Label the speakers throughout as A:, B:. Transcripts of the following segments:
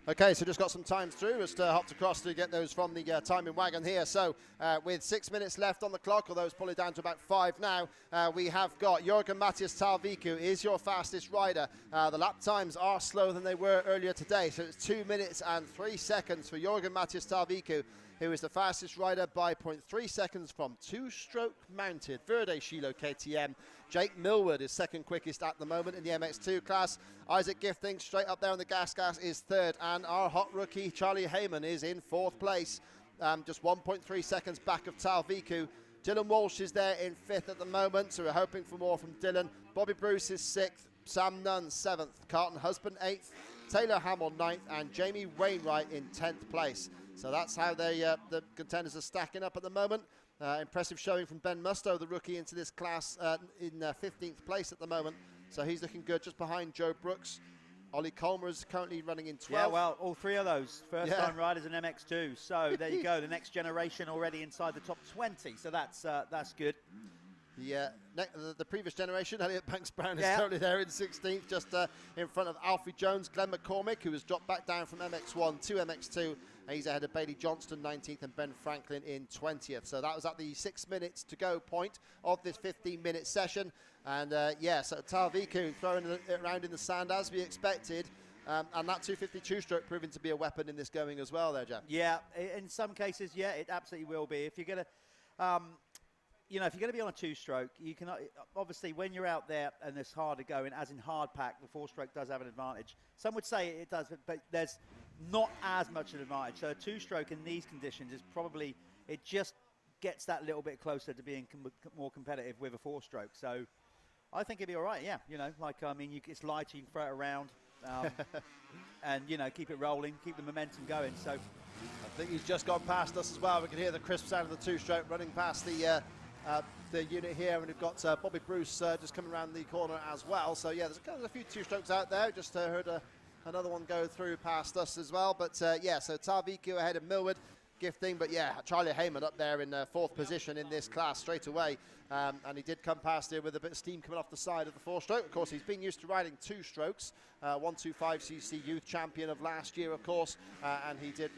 A: Okay, so just got some times through. Just hopped across to get those from the timing wagon here. So with 6 minutes left on the clock, although it's probably down to about 5 now, we have got Jorgen Matthias Talviku is your fastest rider. The lap times are slower than they were earlier today, so it's 2 minutes and 3 seconds for Jorgen Matthias Talviku, who is the fastest rider by 0.3 seconds from two-stroke mounted Verde Shilo KTM. Jake Millward is second quickest at the moment in the MX2 class. Isaac Gifting straight up there on the gas is third, and our hot rookie Charlie Heyman is in fourth place, just 1.3 seconds back of Talviku. Dylan Walsh is there in fifth at the moment, so we're hoping for more from Dylan. Bobby Bruce is sixth, Sam Nunn seventh, Carlton Husband eighth, Taylor Hamill ninth, and Jamie Wainwright in 10th place. So that's how the contenders are stacking up at the moment. Impressive showing from Ben Musto, the rookie, into this class in 15th place at the moment. So he's looking good, just behind Joe Brooks. Ollie Colmer is currently running in 12th.
B: Yeah, well, all three of those first-time riders in MX2. So there you go, the next generation already inside the top 20. So that's good.
A: The previous generation, Elliot Banks-Brown, is currently there in 16th, just in front of Alfie Jones. Glenn McCormick, who has dropped back down from MX1 to MX2. He's ahead of Bailey Johnston, 19th, and Ben Franklin in 20th. So that was at the 6 minutes to go point of this 15-minute session. And so Talviku throwing it around in the sand as we expected. And that 252 stroke proving to be a weapon in this going as well there, Jeff. Yeah,
B: in some cases, yeah, it absolutely will be. If you're going to... if you're going to be on a two-stroke, you can obviously when you're out there and it's harder going, as in hard pack, the four-stroke does have an advantage. Some would say it does, but there's not as much an advantage. So a two-stroke in these conditions is probably, it just gets that little bit closer to being more competitive with a four-stroke. So I think it'd be all right. Yeah, it's light, you can throw it around, and keep it rolling, keep the momentum going. So
A: I think he's just gone past us as well. We can hear the crisp sound of the two-stroke running past the unit here, and we've got Bobby Bruce just coming around the corner as well. So yeah, there's a few two-strokes out there. Just heard another one go through past us as well. But so Talviku ahead of Millward, Gifting, but yeah, Charlie Heyman up there in fourth position in this class straight away. And he did come past here with a bit of steam coming off the side of the four-stroke. Of course, he's been used to riding two strokes. 125cc youth champion of last year, of course. And he did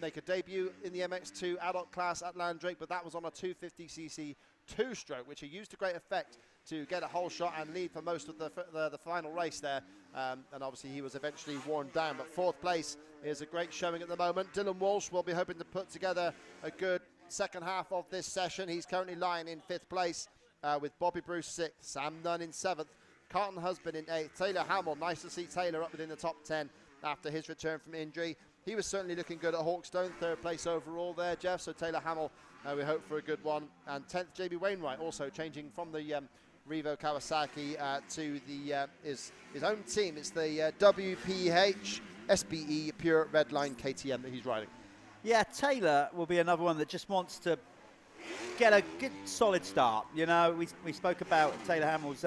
A: make a debut in the MX2 adult class at Landrake, but that was on a 250cc two-stroke, which he used to great effect to get a whole shot and lead for most of the final race there. And obviously he was eventually worn down, but fourth place is a great showing at the moment. Dylan Walsh will be hoping to put together a good second half of this session. He's currently lying in fifth place with Bobby Bruce sixth, Sam Nunn in seventh, Carlton Husband in eighth, Taylor Hamill. Nice to see Taylor up within the top 10 after his return from injury. He was certainly looking good at Hawkstone, third place overall there, Jeff. So Taylor Hamill, we hope for a good one. And 10th, JB Wainwright, also changing from the Revo Kawasaki to the his own team. It's the WPH SBE Pure Redline KTM that he's riding.
B: Yeah, Taylor will be another one that just wants to get a good solid start. We spoke about Taylor Hamill's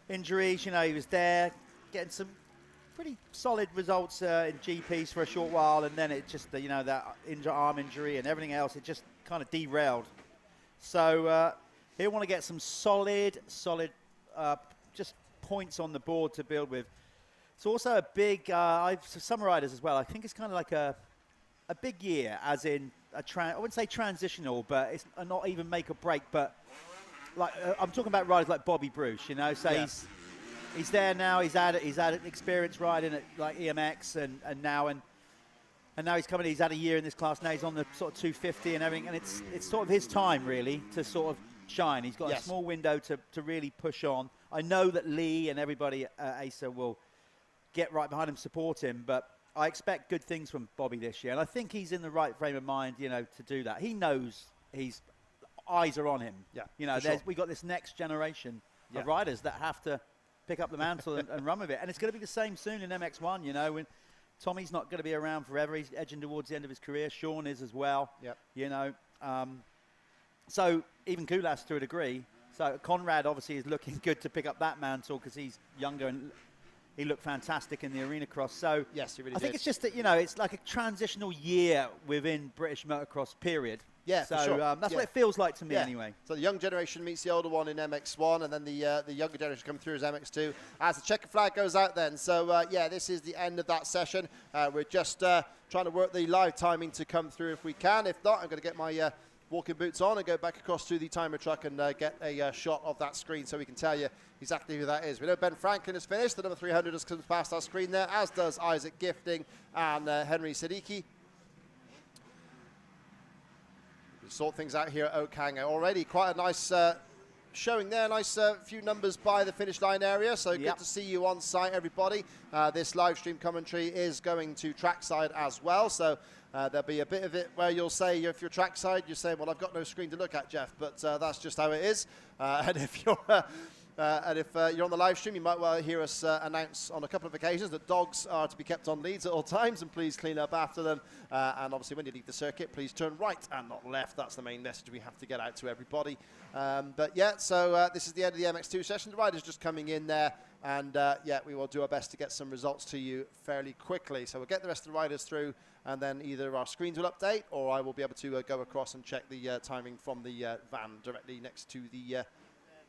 B: injuries. He was there getting some pretty solid results in GPs for a short while, and then it just that arm injury and everything else, it just kind of derailed. So he'll want to get some solid just points on the board to build with. It's also a big some riders as well, I think it's kind of like a big year, as in I wouldn't say transitional, but it's not even make or break, but like I'm talking about riders like Bobby Bruce, so yeah. He's there now. He's had experience riding at like EMX and now he's coming. He's had a year in this class now. He's on the sort of 250 and everything, and it's sort of his time really to sort of shine. He's got a small window to really push on. I know that Lee and everybody at ASA will get right behind him, support him, but I expect good things from Bobby this year, and I think he's in the right frame of mind, to do that. He knows eyes are on him. Yeah, we got this next generation of riders that have to pick up the mantle and run with it. And it's going to be the same soon in MX1, when Tommy's not going to be around forever. He's edging towards the end of his career. Sean is as well. Yep. So even Kulas to a degree. So Conrad obviously is looking good to pick up that mantle because he's younger and he looked fantastic in the arena cross. So
A: yes, he really
B: I think
A: did.
B: it's just that, you know, it's like a transitional year within British motocross period.
A: Yeah,
B: so
A: for sure.
B: That's what it feels like to me anyway.
A: So the young generation meets the older one in MX1, and then the younger generation come through as MX2 as the checker flag goes out then. So, yeah, this is the end of that session. We're just trying to work the live timing to come through if we can. If not, I'm going to get my walking boots on and go back across to the timer truck and get a shot of that screen so we can tell you exactly who that is. We know Ben Franklin has finished. The number 300 has come past our screen there, as does Isaac Gifting and Henry Siddiqui. Sort things out here at Oakhanger. Already quite a nice showing there, nice few numbers by the finish line area, so good to see you on site, everybody. This live stream commentary is going to trackside as well, so there'll be a bit of it where you'll say, if you're trackside, you're saying, well, I've got no screen to look at, Jeff, but that's just how it is. And if you're you're on the live stream, you might well hear us announce on a couple of occasions that dogs are to be kept on leads at all times, and please clean up after them. And obviously, when you leave the circuit, please turn right and not left. That's the main message we have to get out to everybody. But yeah, so this is the end of the MX2 session. The riders just coming in there, and yeah, we will do our best to get some results to you fairly quickly. So we'll get the rest of the riders through, and then either our screens will update, or I will be able to go across and check the timing from the van directly next to the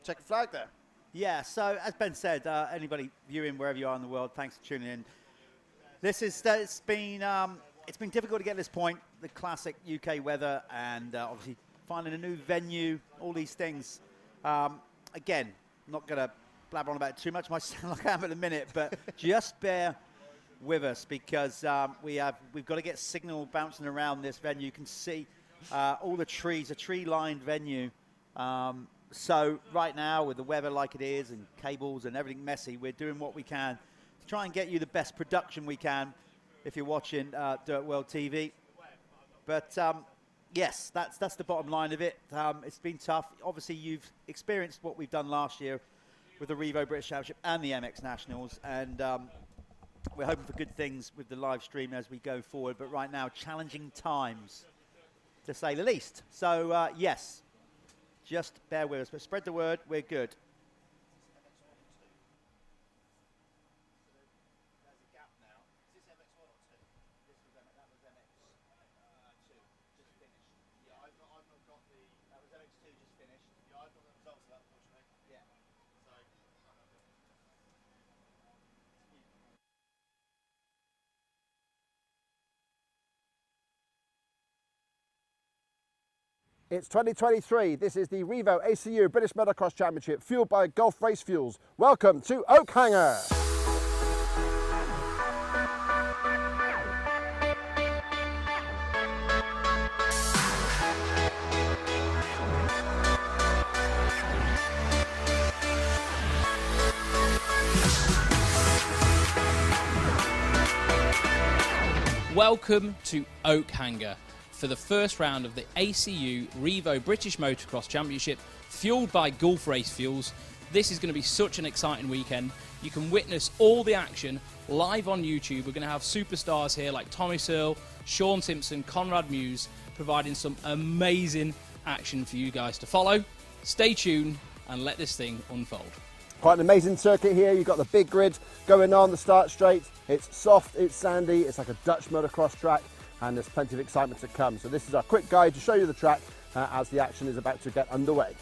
A: checkered flag there.
B: Yeah, so as Ben said, anybody viewing wherever you are in the world, thanks for tuning in. This is it's been difficult to get to this point. The classic UK weather, and obviously finding a new venue, all these things. Again, not going to blabber on about it too much. Might sound like I am at the minute, but just bear with us, because we've got to get signal bouncing around this venue. You can see all the trees, a tree-lined venue. So right now, with the weather like it is and cables and everything messy, we're doing what we can to try and get you the best production we can if you're watching DirtWorld-TV. But yes, that's the bottom line of it. It's been tough. Obviously, you've experienced what we've done last year with the Revo British Championship and the MX Nationals, and we're hoping for good things with the live stream as we go forward. But right now, challenging times, to say the least. So yes. Just bear with us, but spread the word, we're good.
A: It's 2023. This is the Revo ACU British Motocross Championship, fueled by Gulf Race Fuels. Welcome to Oakhanger.
C: Welcome to Oakhanger for the first round of the ACU Revo British Motocross Championship, fueled by Gulf Race Fuels. This is going to be such an exciting weekend. You can witness all the action live on YouTube. We're going to have superstars here like Tommy Searle, Sean Simpson, Conrad Muse, providing some amazing action for you guys to follow. Stay tuned and let this thing unfold.
A: Quite an amazing circuit here. You've got the big grid going on the start straight. It's soft, it's sandy, it's like a Dutch motocross track, and there's plenty of excitement to come. So this is our quick guide to show you the track as the action is about to get underway.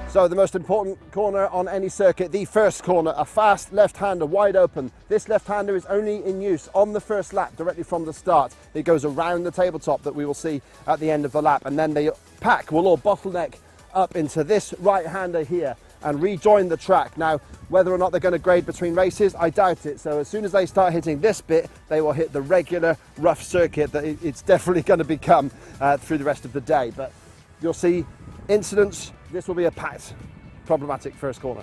A: So the most important corner on any circuit, the first corner, a fast left-hander, wide open. This left-hander is only in use on the first lap, directly from the start. It goes around the tabletop that we will see at the end of the lap, and then the pack will all bottleneck up into this right-hander here and rejoin the track. Now, whether or not they're going to grade between races, I doubt it. So as soon as they start hitting this bit, they will hit the regular rough circuit that it's definitely going to become through the rest of the day. But you'll see incidents. This will be a packed, problematic first corner.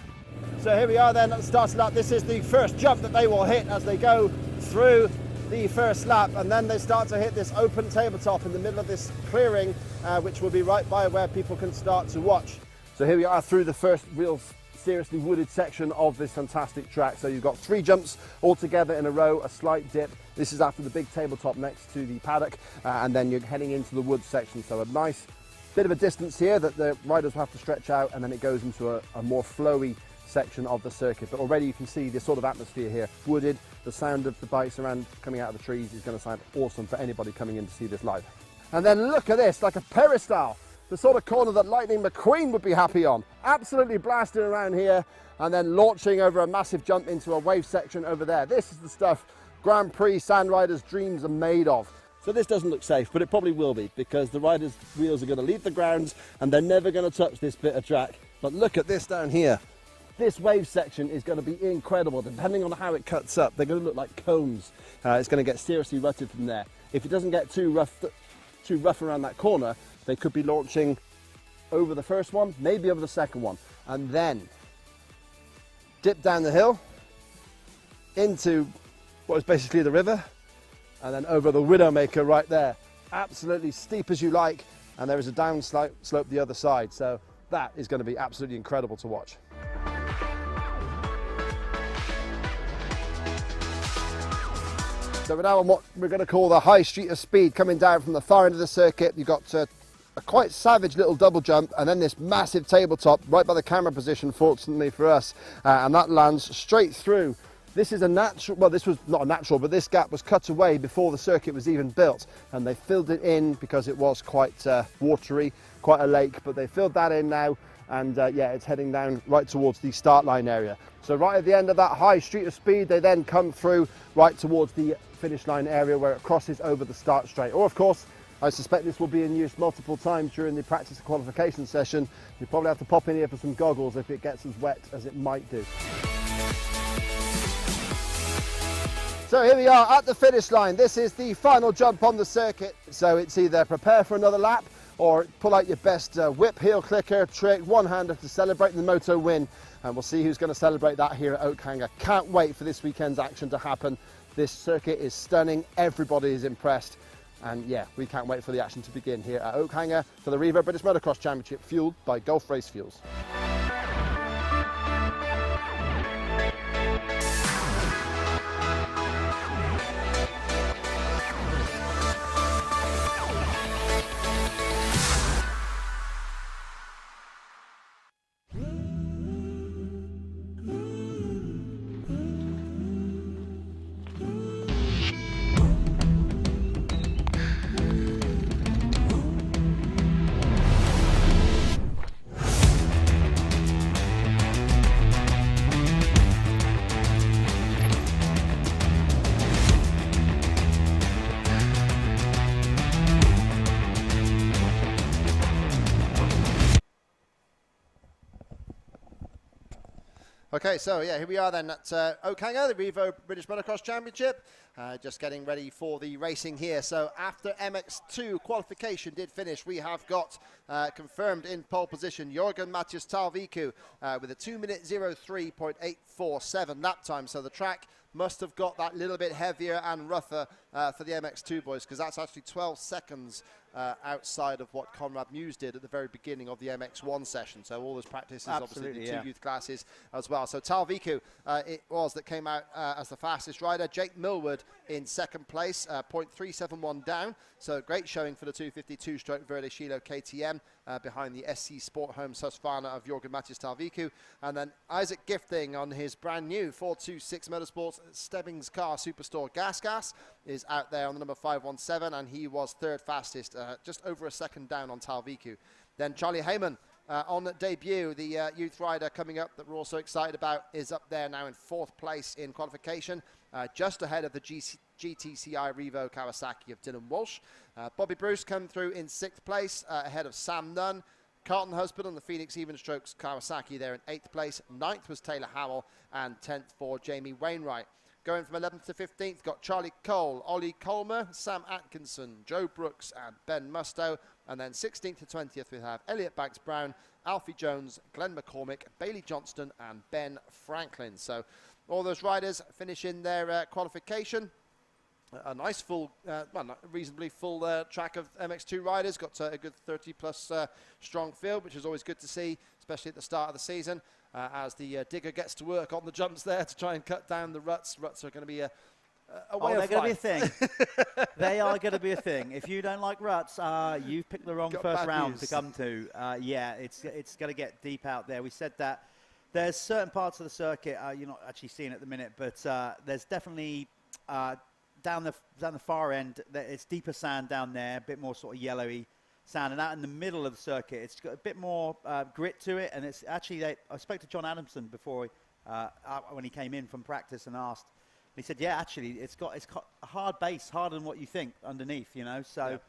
A: So here we are then at the start of the lap. This is the first jump that they will hit as they go through the first lap, and then they start to hit this open tabletop in the middle of this clearing, which will be right by where people can start to watch. So here we are through the first real seriously wooded section of this fantastic track. So you've got 3 jumps all together in a row, a slight dip. This is after the big tabletop next to the paddock, and then you're heading into the woods section. So a nice bit of a distance here that the riders will have to stretch out, and then it goes into a more flowy section of the circuit. But already you can see this sort of atmosphere here, wooded. The sound of the bikes around coming out of the trees is going to sound awesome for anybody coming in to see this live. And then look at this, like a peristyle, the sort of corner that Lightning McQueen would be happy on. Absolutely blasting around here and then launching over a massive jump into a wave section over there. This is the stuff Grand Prix sand riders' dreams are made of. So this doesn't look safe, but it probably will be, because the riders' wheels are going to leave the grounds and they're never going to touch this bit of track. But look at this down here. This wave section is going to be incredible. Depending on how it cuts up, they're going to look like cones. It's going to get seriously rutted from there. If it doesn't get too rough around that corner, they could be launching over the first one, maybe over the second one, and then dip down the hill into what is basically the river, and then over the Widowmaker right there. Absolutely steep as you like, and there is a down slope the other side. So that is going to be absolutely incredible to watch. So we're now on what we're going to call the high street of speed, coming down from the far end of the circuit. You've got a quite savage little double jump, and then this massive tabletop right by the camera position, fortunately for us, and that lands straight through. This is a natural, well, this was not a natural, but this gap was cut away before the circuit was even built, and they filled it in because it was quite watery, quite a lake, but they filled that in now, and yeah, it's heading down right towards the start line area. So right at the end of that high street of speed, they then come through right towards the finish line area where it crosses over the start straight. Or of course, I suspect this will be in use multiple times during the practice and qualification session. You probably have to pop in here for some goggles if it gets as wet as it might do. So here we are at the finish line. This is the final jump on the circuit. So it's either prepare for another lap or pull out your best whip, heel clicker, trick, one-hander to celebrate the moto win. And we'll see who's going to celebrate that here at Oakhanger. Can't wait for this weekend's action to happen. This circuit is stunning. Everybody is impressed. And yeah, we can't wait for the action to begin here at Oakhanger for the Revo British Motocross Championship, fueled by Gulf Race Fuels. Okay, so yeah, here we are then at Oakhanger, the Revo British Motocross Championship. Just getting ready for the racing here. So after MX2 qualification did finish, we have got confirmed in pole position Jorgen Matthias Talviku with a 2-minute 03.847 lap time. So the track must have got that little bit heavier and rougher for the MX2 boys, because that's actually 12 seconds outside of what Conrad Muse did at the very beginning of the MX1 session. So all those practices,
B: absolutely,
A: obviously the
B: yeah.
A: two youth classes as well. So Talviku, it was that came out as the fastest rider. Jake Millward in second place, 0.371 down. So great showing for the 252-stroke Verde Shilo KTM behind the SC Sport Homes Husqvarna of Jorgen Matthias Talviku. And then Isaac Gifting on his brand new 426 Motorsports Stebbings car Superstore Gas is out there on the number 517, and he was third fastest, just over a second down on Talviku. Then Charlie Heyman on debut, the youth rider coming up that we're also excited about, is up there now in fourth place in qualification, just ahead of the GTCI Revo Kawasaki of Dylan Walsh. Bobby Bruce come through in sixth place, ahead of Sam Nunn. Carlton Husband on the Phoenix Even Strokes Kawasaki there in 8th place. 9th was Taylor Howell, and 10th for Jamie Wainwright. Going from 11th to 15th, got Charlie Cole, Ollie Colmer, Sam Atkinson, Joe Brooks, and Ben Musto. And then 16th to 20th, we have Elliot Banks-Brown, Alfie Jones, Glenn McCormick, Bailey Johnston, and Ben Franklin. So all those riders finish in their qualification. A nice full, well, reasonably full track of MX2 riders. Got a good 30-plus strong field, which is always good to see, especially at the start of the season, as the digger gets to work on the jumps there to try and cut down the ruts. Ruts are going to be
B: they're going to be a thing. They are going to be a thing. If you don't like ruts, you've picked the wrong first round to come to. Yeah, it's going to get deep out there. We said that there's certain parts of the circuit you're not actually seeing at the minute, but there's definitely down the far end, it's deeper sand down there, a bit more sort of yellowy sand, and out in the middle of the circuit, it's got a bit more grit to it. And it's actually, I spoke to John Adamson before when he came in from practice and asked. He said, yeah, actually, it's got a hard base, harder than what you think underneath, you know. So,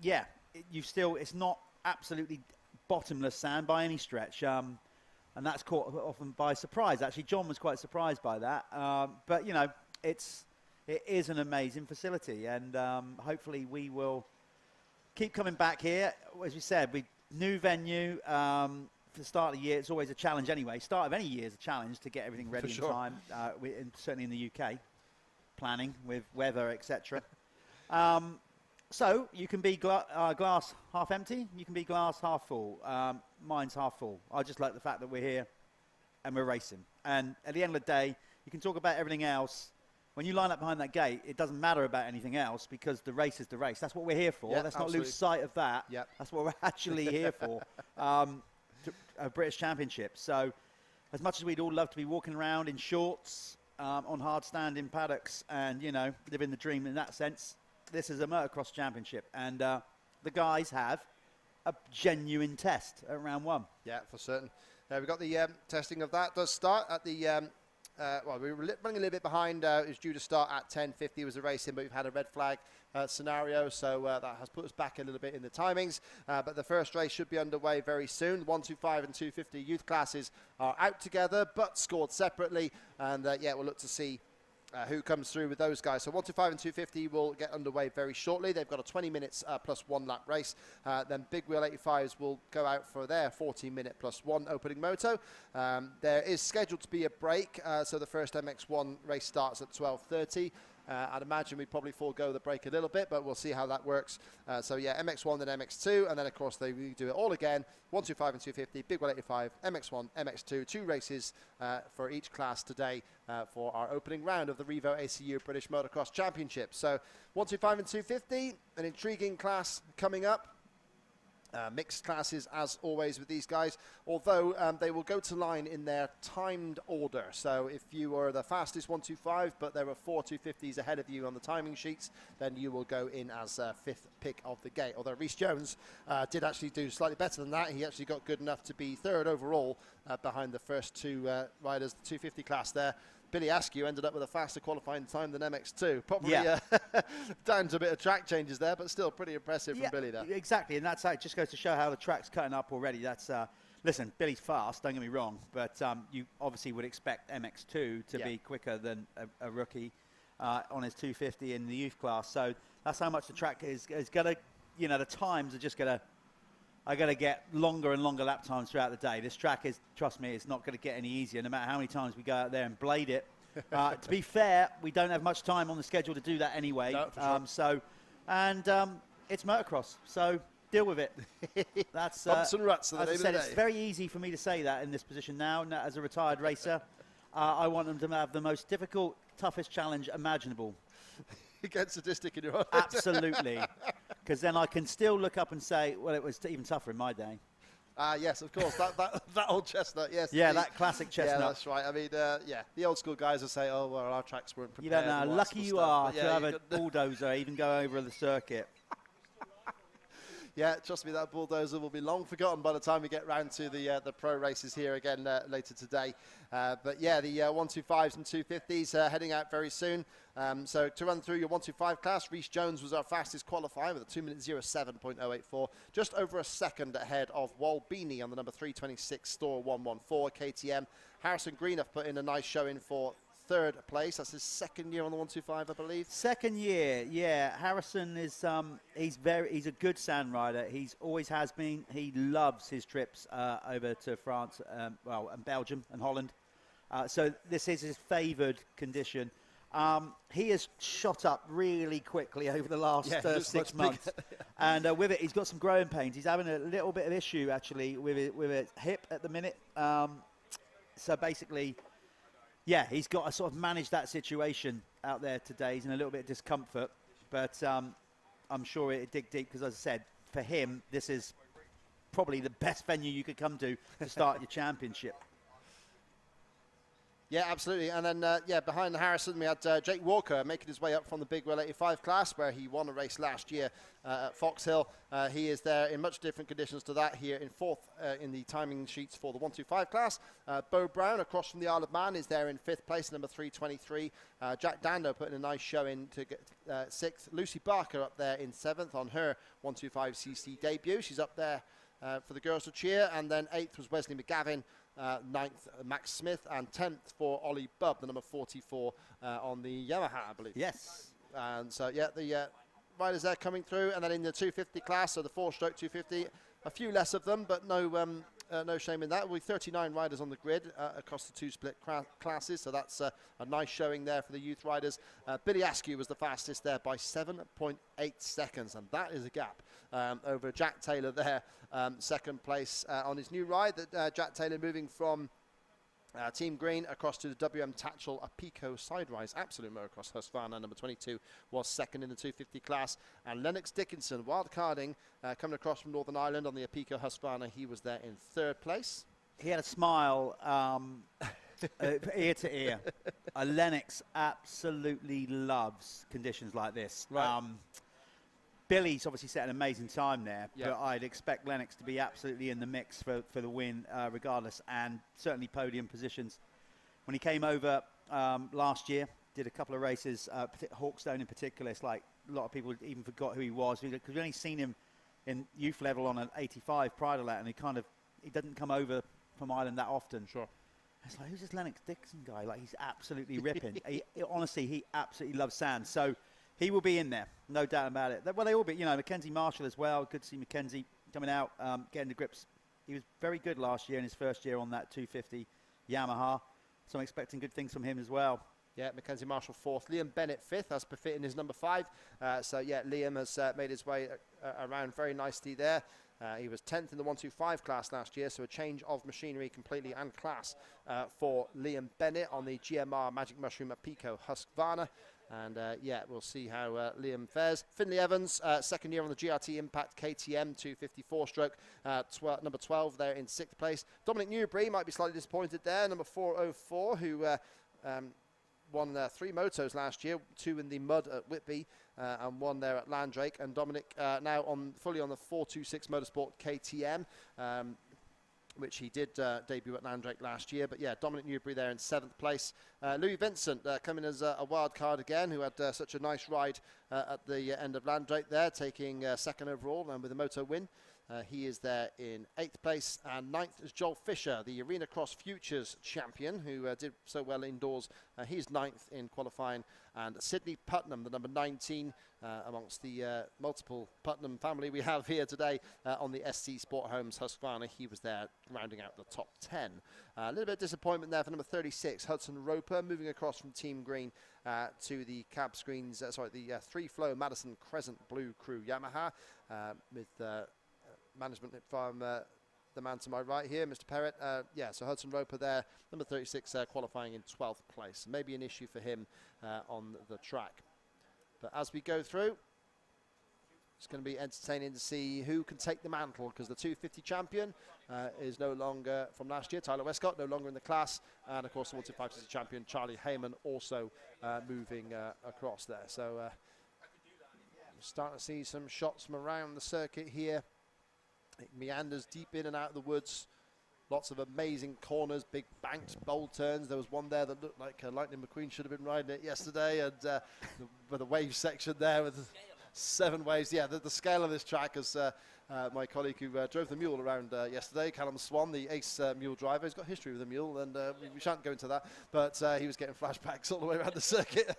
B: yeah, it's not absolutely bottomless sand by any stretch, and that's caught often by surprise. Actually, John was quite surprised by that. But you know, it is an amazing facility, and hopefully we will keep coming back here. As we said, new venue. For the start of the year, it's always a challenge anyway. Start of any year is a challenge to get everything ready in time, certainly in the UK, planning with weather, etc. So you can be glass half empty, you can be glass half full. Mine's half full. I just like the fact that we're here and we're racing. And at the end of the day, you can talk about everything else. When you line up behind that gate, it doesn't matter about anything else because the race is the race. That's what we're here for.
A: Yep,
B: Let's not lose sight of that.
A: Yep.
B: That's what we're actually here for. A British Championship. So as much as we'd all love to be walking around in shorts on hard stand in paddocks and, you know, living the dream in that sense, this is a motocross championship. And the guys have a genuine test at round 1.
A: Yeah, for certain. We've got the testing of that. Does start at the... well, we were running a little bit behind. It was due to start at 10:50 was the racing, but we've had a red flag scenario, so that has put us back a little bit in the timings. But the first race should be underway very soon. 125 and 250 youth classes are out together, but scored separately. And yeah, we'll look to see who comes through with those guys. So 125 and 250 will get underway very shortly. They've got a 20 minutes plus 1 lap race. Then Big Wheel 85s will go out for their 14-minute plus 1 opening moto. There is scheduled to be a break, so the first MX1 race starts at 12:30. I'd imagine we'd probably forego the break a little bit, but we'll see how that works. So yeah, MX1 then MX2, and then of course they do it all again. 125 and 250, Big Wheel 85, MX1, MX2, 2 races for each class today for our opening round of the Revo ACU British Motocross Championship. So 125 and 250, an intriguing class coming up. Mixed classes as always with these guys, although they will go to line in their timed order. So if you were the fastest 125 but there were 4 250s ahead of you on the timing sheets, then you will go in as 5th pick of the gate. Although Rhys Jones did actually do slightly better than that. He actually got good enough to be 3rd overall behind the first 2 riders, the 250 class there. Billy Askew ended up with a faster qualifying time than MX2. Probably down to a bit of track changes there, but still pretty impressive from Billy there.
B: Exactly, and that's how it just goes to show how the track's cutting up already. That's listen, Billy's fast, don't get me wrong, but you obviously would expect MX2 to be quicker than a rookie on his 250 in the youth class. So that's how much the track is going to, you know, the times are just going to get longer and longer lap times throughout the day. This track is, trust me, it's not going to get any easier no matter how many times we go out there and blade it. To be fair, we don't have much time on the schedule to do that anyway.
A: No, for sure.
B: It's motocross, so deal with it. That's
A: bumps and ruts.
B: As I said, it's very easy for me to say that in this position now. As a retired racer, I want them to have the most difficult, toughest challenge imaginable.
A: Get sadistic in your eyes.
B: Absolutely. Because then I can still look up and say, well, it was even tougher in my day.
A: Yes, of course. that old chestnut, yes.
B: Yeah, that classic chestnut.
A: Yeah, that's right. I mean, yeah, the old school guys will say, oh, well, our tracks weren't prepared.
B: You don't know how lucky you are to have a bulldozer even go over the circuit.
A: Yeah, trust me, that bulldozer will be long forgotten by the time we get round to the pro races here again later today. But yeah, the 125s and 250s heading out very soon. So to run through your 125 class, Rhys Jones was our fastest qualifier with a 2:07.084, just over a second ahead of Wal Beanie on the number 326 Store 114 KTM. Harrison Greenup put in a nice showing for 3rd place. That's his 2nd year on the 125, I believe.
B: 2nd year, yeah. Harrison is he's a good sand rider. He's always has been. He loves his trips over to France, and Belgium and Holland. So this is his favoured condition. He has shot up really quickly over the last 6 months, and with it, he's got some growing pains. He's having a little bit of issue actually with his hip at the minute. So basically, Yeah, he's got to sort of manage that situation out there today. He's in a little bit of discomfort, but I'm sure it'll dig deep because, as I said, for him, this is probably the best venue you could come to start your championship.
A: Yeah, absolutely. And then, yeah, behind Harrison, we had Jake Walker making his way up from the Big Wheel 85 class, where he won a race last year at Fox Hill. He is there in much different conditions to that here in fourth in the timing sheets for the 125 class. Bo Brown, across from the Isle of Man, is there in fifth place, number 323. Jack Dando putting a nice show in to get sixth. Lucy Barker up there in seventh on her 125cc debut. She's up there for the girls to cheer. And then eighth was Wesley McGavin. Ninth, Max Smith, and 10th for Ollie Bubb, the number 44 on the Yamaha, I believe.
B: Yes.
A: And so, yeah, the riders there coming through. And then in the 250 class, so the 4-stroke 250, a few less of them, but no shame in that. We'll be 39 riders on the grid across the two split classes, so that's a nice showing there for the youth riders. Billy Askew was the fastest there by 7.8 seconds, and that is a gap over Jack Taylor there, second place on his new ride. Jack Taylor moving from Team Green across to the WM Tatchell Apico side rise, absolute motocross. Husqvarna, number 22, was second in the 250 class. And Lennox Dickinson, wild carding, coming across from Northern Ireland on the Apico Husqvarna. He was there in third place.
B: He had a smile ear to ear. Lennox absolutely loves conditions like this.
A: Right.
B: Billy's obviously set an amazing time there,
A: Yeah.
B: but I'd expect Lennox to be absolutely in the mix for the win regardless, and certainly podium positions. When he came over last year, did a couple of races, Hawkstone in particular, it's like a lot of people even forgot who he was, because we've only seen him in youth level on an 85 prior to that, and he doesn't come over from Ireland that often.
A: Sure.
B: It's like, who's this Lennox Dixon guy? Like, he's absolutely ripping. Honestly, he absolutely loves sand. So he will be in there, no doubt about it. Well, they all be, Mackenzie Marshall as well. Good to see Mackenzie coming out, getting the grips. He was very good last year in his first year on that 250 Yamaha. So I'm expecting good things from him as well.
A: Yeah, Mackenzie Marshall fourth. Liam Bennett fifth, as befitting his number 5. So, yeah, Liam has made his way around very nicely there. He was 10th in the 125 class last year, so a change of machinery completely and class for Liam Bennett on the GMR Magic Mushroom Apico Husqvarna. And, yeah, we'll see how Liam fares. Finley Evans, second year on the GRT Impact KTM 254-stroke, number 12 there in 6th place. Dominic Newbury might be slightly disappointed there, number 404, who won 3 motos last year, 2 in the mud at Whitby and 1 there at Landrake. And Dominic now fully on the 426 Motorsport KTM, which he did debut at Landrake last year. But yeah, Dominic Newbury there in 7th place. Louis Vincent coming as a wild card again, who had such a nice ride at the end of Landrake there, taking 2nd overall and with a moto win. He is there in 8th place, and 9th is Joel Fisher, the Arena Cross Futures champion, who did so well indoors. He's 9th in qualifying, and Sydney Putnam, the number 19, amongst the multiple Putnam family we have here today on the SC Sport Homes Husqvarna. He was there rounding out the top 10. A little bit of disappointment there for number 36, Hudson Roper, moving across from Team Green to the cab screens, the 3-flow Madison Crescent Blue Crew Yamaha with management from the man to my right here, Mr. Perrett. Yeah, so Hudson Roper there, number 36, qualifying in 12th place. Maybe an issue for him on the track. But as we go through, it's going to be entertaining to see who can take the mantle, because the 250 champion is no longer from last year. Tyler Westcott no longer in the class, and of course the 125 champion Charlie Heyman also moving across there. So we're starting to see some shots from around the circuit here. It meanders deep in and out of the woods. Lots of amazing corners, big banks, bold turns. There was one there that looked like Lightning McQueen should have been riding it yesterday, and with the wave section there with 7 waves. Yeah, the scale of this track, as my colleague who drove the mule around yesterday, Callum Swan, the ace mule driver, he's got history with the mule, and we shan't go into that, but he was getting flashbacks all the way around the circuit.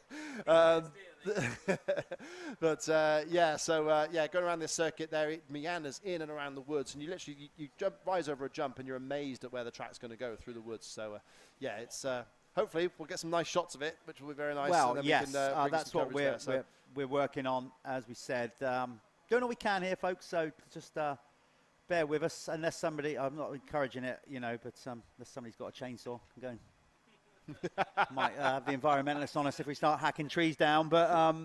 A: But yeah, so yeah, going around this circuit there, it meanders in and around the woods, and you literally you rise over a jump, and you're amazed at where the track's going to go through the woods. So yeah, it's hopefully we'll get some nice shots of it, which will be very nice.
B: Well,
A: and then
B: yes,
A: we can,
B: that's what we're working on, as we said. Doing all we can here, folks, so just bear with us, unless somebody, I'm not encouraging it, but unless somebody's got a chainsaw, I'm going Might have the environmentalists on us if we start hacking trees down, but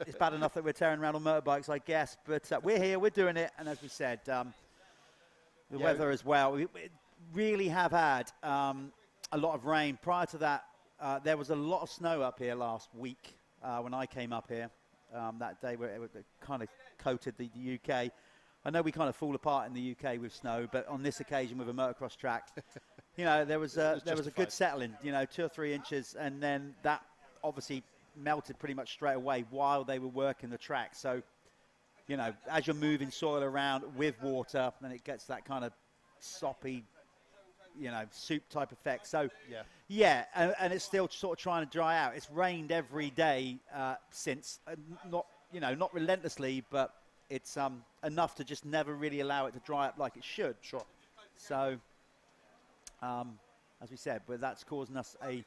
B: it's bad enough that we're tearing around on motorbikes, I guess. But we're here, we're doing it, and as we said, the weather as well. We really have had a lot of rain. Prior to that, there was a lot of snow up here last week when I came up here. That day where it kind of coated the UK. I know we kind of fall apart in the UK with snow, but on this occasion with a motocross track, you know, there was a good settling, you know, 2 or 3 inches, and then that obviously melted pretty much straight away while they were working the track. So, you know, as you're moving soil around with water, then it gets that kind of soppy, you know, soup type effect. So, yeah, and it's still sort of trying to dry out. It's rained every day since, not relentlessly, but it's enough to just never really allow it to dry up like it should.
A: Sure.
B: So, as we said, but that's causing us a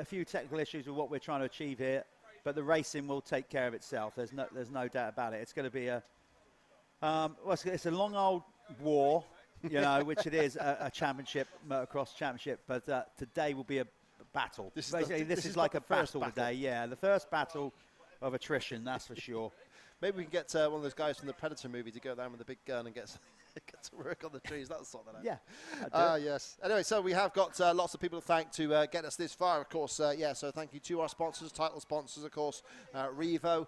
B: few technical issues with what we're trying to achieve here. But the racing will take care of itself. There's no doubt about it. It's going to be it's a long old war, you know, which it is, a championship, motocross championship. But today will be a battle. This is like a battle today. Yeah, the first battle of attrition, that's for sure.
A: Maybe we can get one of those guys from the Predator movie to go down with a big gun and get to work on the trees. That'll sort that out.
B: Yeah.
A: Yes. Anyway, so we have got lots of people to thank to get us this far, of course. So thank you to our sponsors, title sponsors, of course, Revo,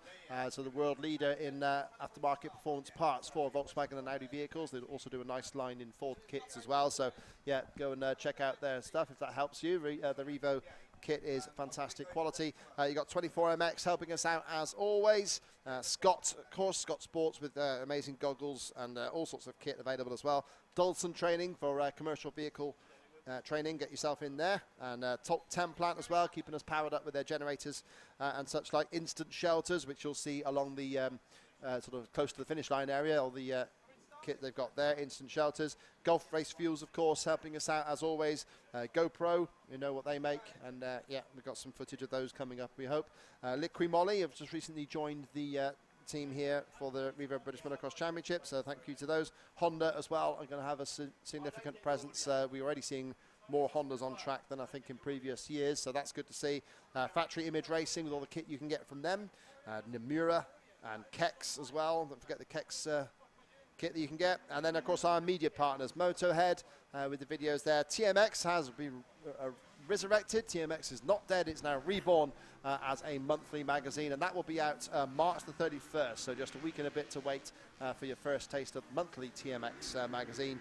A: so the world leader in aftermarket performance parts for Volkswagen and Audi vehicles. They also do a nice line in Ford kits as well. So, yeah, go and check out their stuff if that helps you. The Revo kit is fantastic quality. You got 24MX helping us out as always. Scott, of course, Scott Sports with amazing goggles and all sorts of kit available as well. Dalton Training for commercial vehicle training. Get yourself in there. And Top 10 Plant as well, keeping us powered up with their generators and such like. Instant Shelters, which you'll see along the sort of close to the finish line area, or the kit they've got there. Instant Shelters. Gulf Race Fuels, of course, helping us out as always. GoPro, you know what they make, and yeah, we've got some footage of those coming up, we hope. Liqui Moly have just recently joined the team here for the Revo British Motocross Championship, so thank you to those. Honda as well are going to have a significant presence. We're already seeing more Hondas on track than I think in previous years, so that's good to see. Factory Image Racing with all the kit you can get from them. Nomura and Kex as well. Don't forget the Kex kit that you can get. And then, of course, our media partners, Motorhead, with the videos there. TMX has been resurrected. TMX is not dead. It's now reborn as a monthly magazine, and that will be out March the 31st, so just a week and a bit to wait for your first taste of monthly TMX magazine.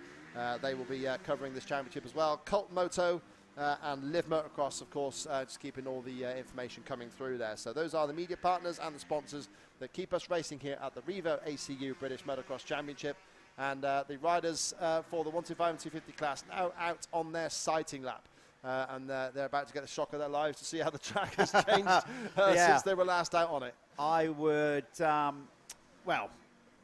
A: They will be covering this championship as well. Cult Moto and Live Motocross, of course, just keeping all the information coming through there. So those are the media partners and the sponsors that keep us racing here at the Revo ACU British Motocross Championship. And the riders for the 125 and 250 class now out on their sighting lap. And they're about to get the shock of their lives to see how the track has changed since they were last out on it.
B: I would, well,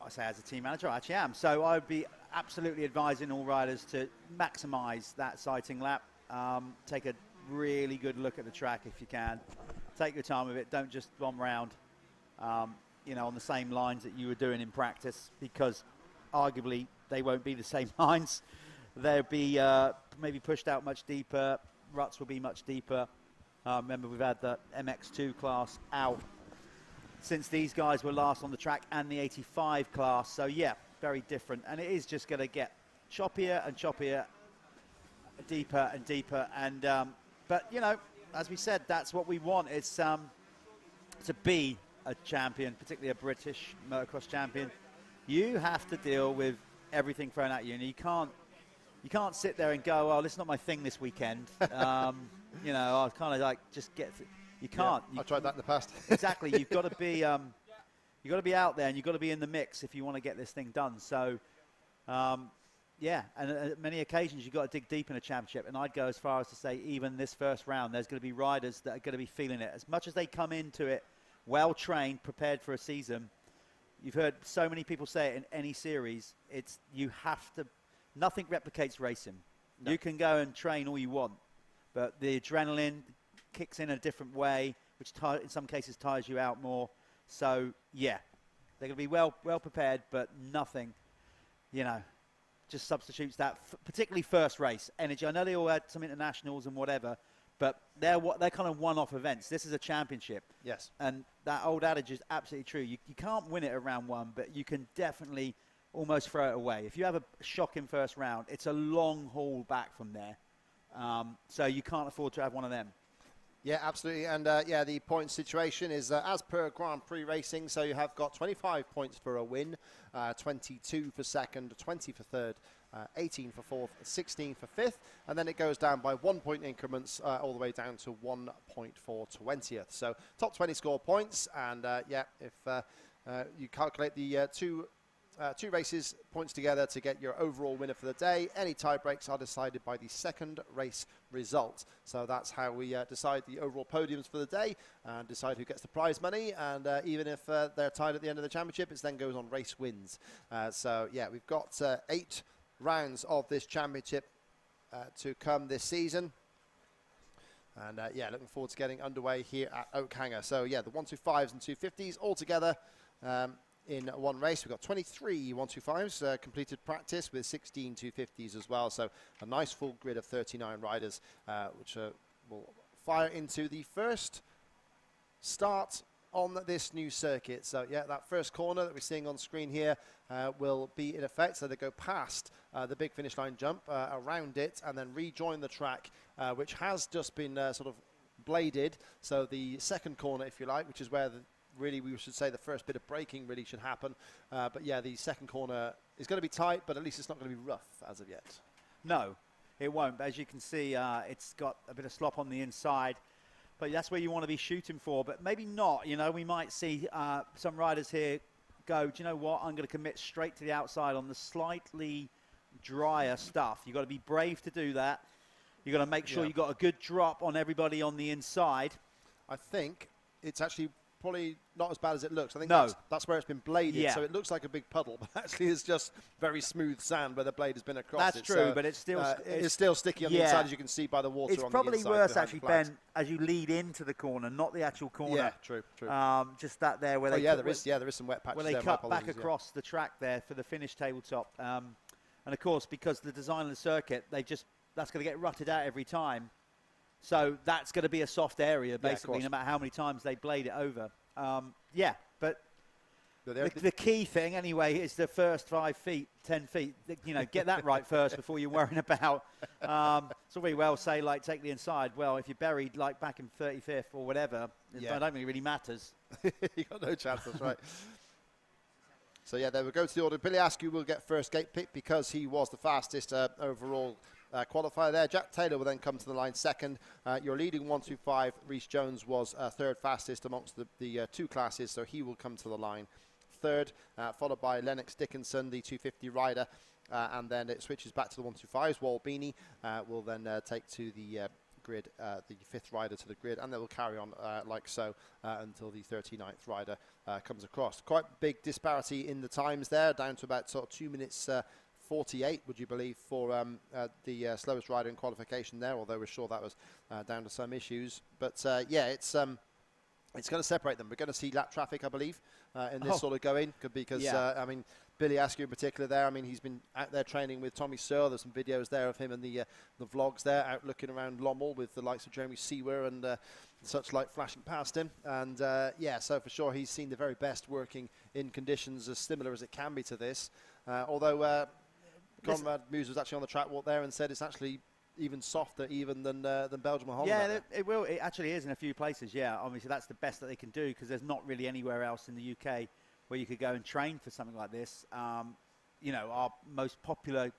B: I say as a team manager, I actually am. So I would be absolutely advising all riders to maximise that sighting lap. Take a really good look at the track if you can. Take your time with it. Don't just bomb round, you know, on the same lines that you were doing in practice, because arguably they won't be the same lines. They'll be maybe pushed out much deeper. Ruts will be much deeper. Remember, we've had the MX2 class out since these guys were last on the track, and the 85 class. So, yeah, very different. And it is just going to get choppier and choppier, deeper and deeper. And but, you know, as we said, that's what we want. It's to be a champion, particularly a British motocross champion. You have to deal with everything thrown at you, and you can't sit there and go, oh, this is not my thing this weekend. You know, I kind of like just get. You can't.
A: Yeah, I tried that in the past.
B: Exactly. You've got to be. You've got to be out there, and you've got to be in the mix if you want to get this thing done. So, yeah, and at many occasions you've got to dig deep in a championship. And I'd go as far as to say, even this first round, there's going to be riders that are going to be feeling it as much as they come into it well trained, prepared for a season. You've heard so many people say it in any series. It's you have to. Nothing replicates racing. No. You can go and train all you want, but the adrenaline kicks in a different way, which in some cases tires you out more. So, yeah, they're going to be well prepared, but nothing, you know, just substitutes that, particularly first race energy. I know they all had some internationals and whatever, but they're kind of one-off events. This is a championship.
A: Yes.
B: And that old adage is absolutely true. You can't win it at round one, but you can definitely almost throw it away. If you have a shocking first round, it's a long haul back from there. So you can't afford to have one of them.
A: Yeah, absolutely. And yeah, the point situation is as per Grand Prix racing. So you have got 25 points for a win, 22 for second, 20 for third, 18 for fourth, 16 for fifth. And then it goes down by 1 point increments all the way down to 1 point for 20th. So top 20 score points. And yeah, if you calculate the two races points together to get your overall winner for the day. Any tie breaks are decided by the second race result. So that's how we decide the overall podiums for the day and decide who gets the prize money. And even if they're tied at the end of the championship, it then goes on race wins. So yeah, we've got 8 rounds of this championship to come this season. And yeah, looking forward to getting underway here at Oakhanger. So yeah, the 125s and 250s all together. In one race. We've got 23 125s completed practice with 16 250s as well. So a nice full grid of 39 riders, which will fire into the first start on this new circuit. So yeah, that first corner that we're seeing on screen here will be in effect. So they go past the big finish line jump, around it, and then rejoin the track, which has just been sort of bladed. So the second corner, if you like, which is where really we should say the first bit of braking really should happen. But yeah, the second corner is going to be tight, but at least it's not going to be rough as of yet.
B: No, it won't. But as you can see, it's got a bit of slop on the inside. But that's where you want to be shooting for, but maybe not. You know, we might see some riders here go, do you know what, I'm going to commit straight to the outside on the slightly drier stuff. You've got to be brave to do that. You've got to make sure you've got a good drop on everybody on the inside.
A: I think it's actually probably not as bad as it looks. I think
B: no.
A: that's where it's been bladed, so it looks like a big puddle, but actually it's just very smooth sand where the blade has been across.
B: That's true, but it's still
A: it's still sticky on the inside, as you can see by the water.
B: It's
A: on
B: probably
A: the inside
B: worse actually, Ben, as you lead into the corner, not the actual corner.
A: Yeah, true.
B: Just that there where
A: there is some wet patches
B: where they cut back across the track there for the finished tabletop. And of course, because the design of the circuit, that's going to get rutted out every time. So that's going to be a soft area, basically, no matter how many times they blade it over. But the key thing, anyway, is the first 5 feet, 10 feet. You know, get that right first before you're worrying about. It's all very well say, like, take the inside. Well, if you're buried, like, back in 35th or whatever, I don't think it really matters.
A: You got no chance, that's right. So, yeah, there we go to the order. Billy Askew will get first gate pick because he was the fastest overall qualifier there. Jack Taylor will then come to the line second. Your leading 125, Rhys Jones, was third fastest amongst the two classes, so he will come to the line third, followed by Lennox Dickinson, the 250 rider, and then it switches back to the 125s. Wal Beanie will then take to the grid, the fifth rider to the grid, and they will carry on like so until the 39th rider comes across. Quite big disparity in the times there, down to about sort of 2 minutes 48, would you believe, for the slowest rider in qualification there, although we're sure that was down to some issues. But yeah, it's going to separate them. We're going to see lap traffic, I believe, in this sort of going, because I mean, Billy Askew in particular there, I mean, he's been out there training with Tommy Searle. There's some videos there of him and the vlogs there, out looking around Lommel with the likes of Jeremy Seawer and such like flashing past him. And yeah, so for sure he's seen the very best working in conditions as similar as it can be to this. Although Conrad Muse was actually on the track walk there and said it's actually even softer than Belgium and Holland.
B: Yeah, it will. It actually is in a few places. Yeah, obviously that's the best that they can do because there's not really anywhere else in the UK where you could go and train for something like this. You know, our most popular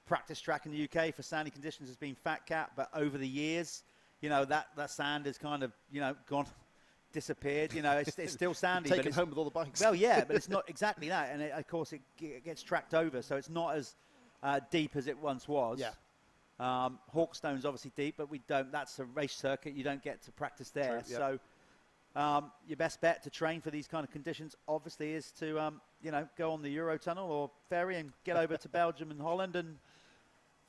B: practice track in the UK for sandy conditions has been Fat Cat, but over the years, you know, that sand has kind of, you know, disappeared. You know, it's still sandy.
A: Taken home with all the bikes.
B: Well, yeah, but it's not exactly that, and of course it gets tracked over, so it's not as deep as it once was.
A: Yeah.
B: Hawkstone's obviously deep, but we don't. That's a race circuit. You don't get to practice there.
A: True,
B: so your best bet to train for these kind of conditions, obviously, is to you know, go on the Eurotunnel or ferry and get over to Belgium and Holland and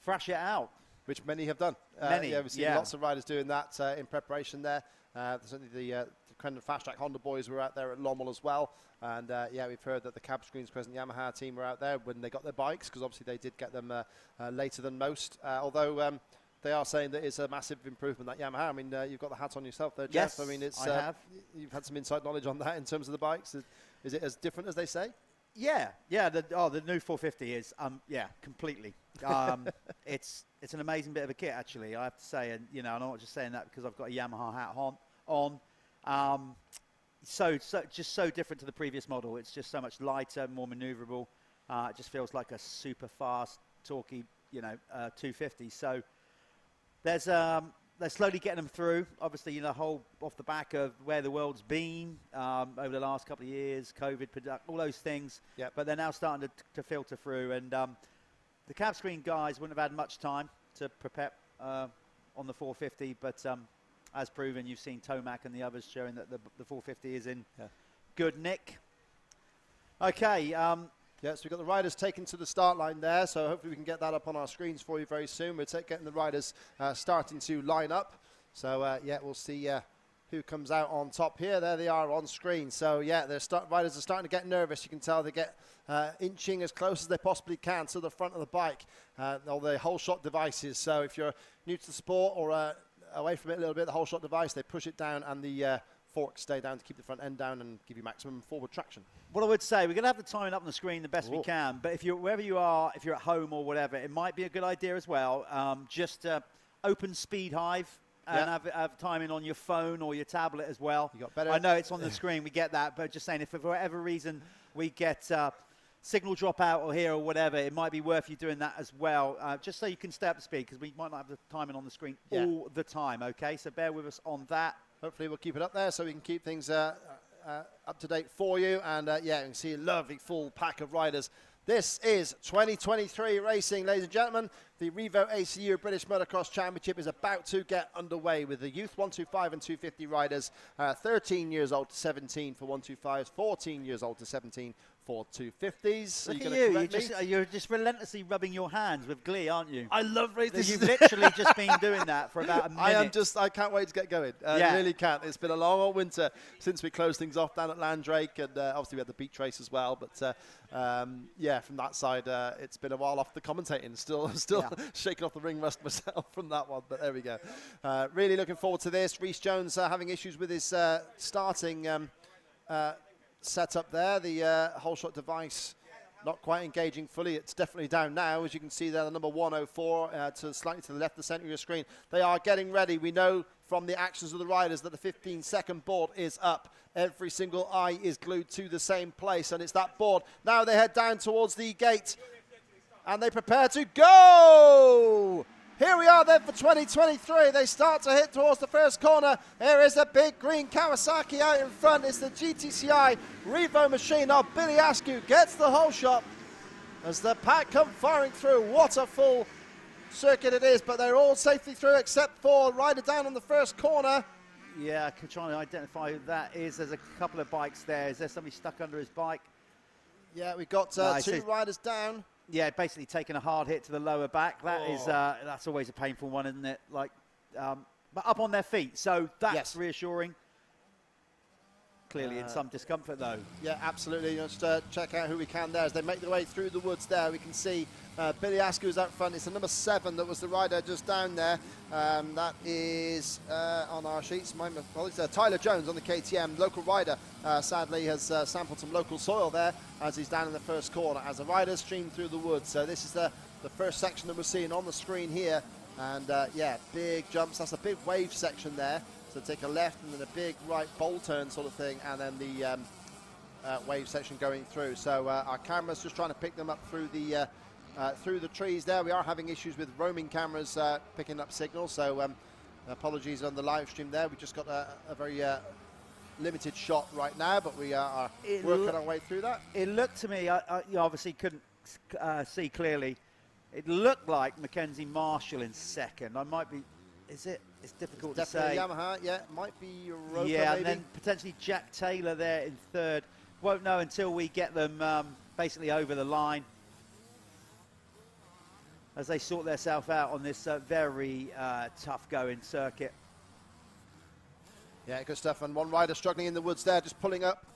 B: thrash it out.
A: Which many have done.
B: Many,
A: yeah, we've seen lots of riders doing that in preparation there. Certainly the kind of fast track Honda boys were out there at Lommel as well. And yeah, we've heard that the Cab Screens present Yamaha team were out there when they got their bikes, because obviously they did get them later than most. Although they are saying that it's a massive improvement, that Yamaha. I mean, you've got the hat on yourself there, Jeff.
B: Yes,
A: I mean, it's,
B: I have.
A: You've had some inside knowledge on that in terms of the bikes. Is it as different as they say?
B: Yeah, the new 450 is, completely. It's an amazing bit of a kit, actually, I have to say. And, you know, I'm not just saying that because I've got a Yamaha hat on. Just so different to the previous model. It's just so much lighter, more maneuverable. It just feels like a super fast, torquey, 250. So they're slowly getting them through. Obviously, whole off the back of where the world's been over the last couple of years, COVID, all those things.
A: Yep.
B: But they're now starting to filter through. And the cab screen guys wouldn't have had much time to prepare on the 450, but as proven, you've seen Tomac and the others showing that the 450 is in good nick. Okay.
A: So we've got the riders taken to the start line there, so hopefully we can get that up on our screens for you very soon. We're getting the riders starting to line up. So, we'll see who comes out on top here. There they are on screen. So, riders are starting to get nervous. You can tell they get inching as close as they possibly can to the front of the bike, all the whole shot devices. So if you're new to the sport or away from it a little bit, the whole shot device, they push it down and the forks stay down to keep the front end down and give you maximum forward traction.
B: What I would say, we're going to have the timing up on the screen the best we can, but wherever you are, if you're at home or whatever, it might be a good idea as well. Just open Speed Hive and have timing on your phone or your tablet as well.
A: You got better.
B: I know it's on the screen, we get that, but just saying, if for whatever reason we get signal dropout or here or whatever, it might be worth you doing that as well, just so you can stay up to speed, because we might not have the timing on the screen all the time, okay? So bear with us on that.
A: Hopefully we'll keep it up there so we can keep things up to date for you. And you can see a lovely full pack of riders. This is 2023 racing, ladies and gentlemen. The Revo ACU British Motocross Championship is about to get underway with the youth 125 and 250 riders, 13 years old to 17 for 125s, 14 years old to 17 for 250s.
B: Look at you, you're just relentlessly rubbing your hands with glee, aren't you?
A: I love racing.
B: You've literally just been doing that for about a minute.
A: I can't wait to get going. I really can't. It's been a long old winter since we closed things off down at Landrake, and obviously we had the beach race as well. But from that side, it's been a while off the commentating. Still shaking off the ring rust myself from that one, but there we go. Really looking forward to this. Rhys Jones having issues with his starting setup there. The whole shot device not quite engaging fully. It's definitely down now, as you can see there, the number 104 slightly to the left of the center of your screen. They are getting ready. We know from the actions of the riders that the 15-second board is up. Every single eye is glued to the same place, and it's that board. Now they head down towards the gate, and they prepare to go! Here we are then for 2023. They start to hit towards the first corner. Here is a big green Kawasaki out in front. It's the GTCI Revo machine of Billy Askew. Gets the whole shot as the pack come firing through. What a full circuit it is, but they're all safely through except for rider down on the first corner.
B: Yeah, I'm trying to identify who that is. There's a couple of bikes there. Is there somebody stuck under his bike?
A: Yeah, we've got two riders down.
B: Yeah, basically taking a hard hit to the lower back. That is that's always a painful one, isn't it? Like, but up on their feet, so that's reassuring. Clearly in some discomfort, though. Yeah,
A: absolutely. Just check out who we can there as they make their way through the woods there. We can see Billy Askew is out front. It's the number 7 that was the rider just down there. That is on our sheets. My apologies. Tyler Jones on the KTM, local rider. Sadly has sampled some local soil there as he's down in the first corner as the riders stream through the woods. So this is the first section that we're seeing on the screen here. And big jumps. That's a big wave section there. So take a left and then a big right bowl turn sort of thing, and then the wave section going through. So our camera's just trying to pick them up through the trees there. We are having issues with roaming cameras picking up signals, so apologies on the live stream there. We just got a very limited shot right now, but we are working our way through that.
B: It looked to me, you obviously couldn't see clearly, it looked like Mackenzie Marshall in second. I might be, is it? It's difficult to say.
A: Yamaha, might be Europa,
B: yeah,
A: maybe.
B: And then potentially Jack Taylor there in third. Won't know until we get them basically over the line as they sort themselves out on this very tough going circuit.
A: Yeah, good stuff. And one rider struggling in the woods there, just pulling up.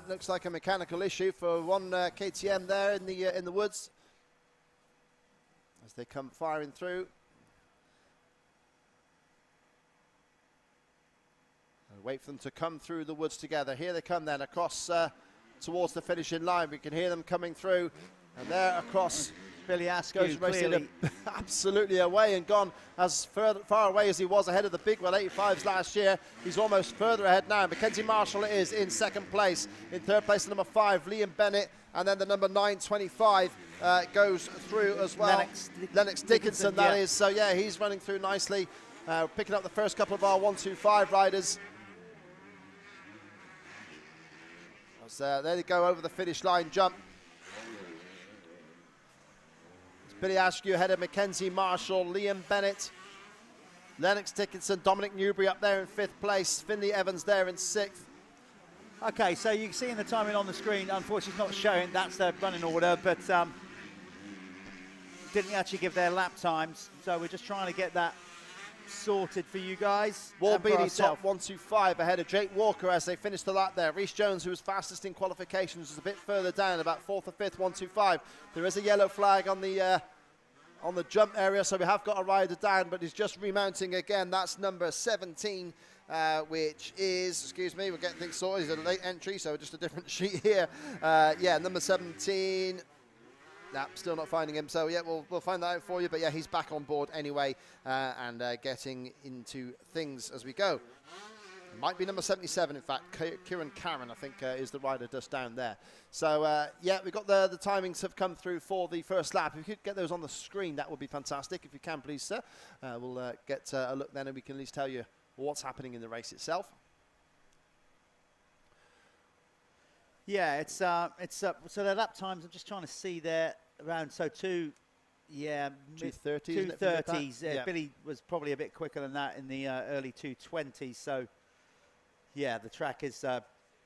A: Looks like a mechanical issue for one KTM there in the woods as they come firing through. Wait for them to come through the woods together. Here they come then across towards the finishing line. We can hear them coming through, and there across
B: Billy Askew clearly
A: absolutely away and gone as far away as he was ahead of the big 185s last year. He's almost further ahead now. Mackenzie Marshall is in second place. In third place, the number 5, Liam Bennett, and then the number 925 goes through as well. Lennox Dickinson, that is. So yeah, he's running through nicely, picking up the first couple of our 125 riders. So there they go over the finish line jump. Billy Askew ahead of Mackenzie Marshall, Liam Bennett, Lennox Dickinson, Dominic Newbury up there in 5th place, Finley Evans there in 6th.
B: Okay, so you can see in the timing on the screen, unfortunately it's not showing, that's the running order, but didn't actually give their lap times, so we're just trying to get that sorted for you guys.
A: Wallbeanie top 125 ahead of Jake Walker as they finish the lap there. Reece Jones, who was fastest in qualifications, is a bit further down, about 4th or 5th, 125. There is a yellow flag on the jump area, so we have got a rider down, but he's just remounting again. That's number 17, which is, excuse me, we're getting things sorted. He's a late entry, so just a different sheet here. Yeah, number 17. Nah, still not finding him, so yeah, we'll find that out for you. But yeah, he's back on board anyway, and getting into things as we go. Might be number 77, in fact. Kieran Karen, I think, is the rider just down there. So, yeah, we've got the timings have come through for the first lap. If you could get those on the screen, that would be fantastic. If you can, please, sir. We'll get a look then, and we can at least tell you what's happening in the race itself.
B: Yeah, it's so their lap times, I'm just trying to see there around, so 2:30s.
A: Yeah.
B: Billy was probably a bit quicker than that in the early 2:20s. So, yeah, the track is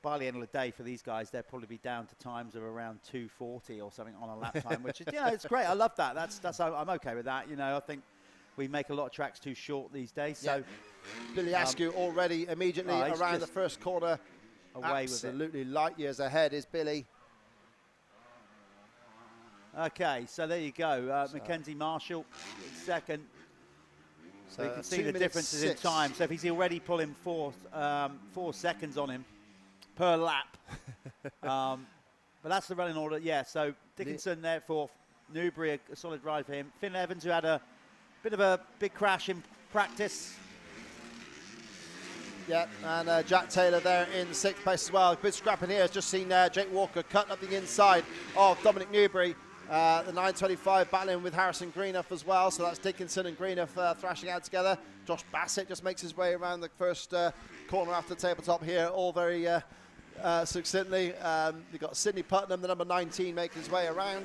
B: by the end of the day for these guys, they'll probably be down to times of around 2:40 or something on a lap time, which is, you know, it's great. I love that. That's I'm okay with that. You know, I think we make a lot of tracks too short these days. So,
A: Billy Askew already immediately around the first corner.
B: Away
A: absolutely with it. Light years ahead is Billy.
B: Okay, so there you go. Mackenzie Marshall in second. So you can see the differences in time. So if he's already pulling 4 seconds on him per lap. But that's the running order. Yeah, so Dickinson there for Newbury, a solid ride for him. Finn Evans, who had a bit of a big crash in practice.
A: Yeah, and Jack Taylor there in 6th place as well. Good scrapping here. Has just seen Jake Walker cut up the inside of Dominic Newbury. The 925 battling with Harrison Greenup as well. So that's Dickinson and Greenup thrashing out together. Josh Bassett just makes his way around the first corner after the tabletop here, all very succinctly. We've got Sidney Putnam, the number 19, making his way around.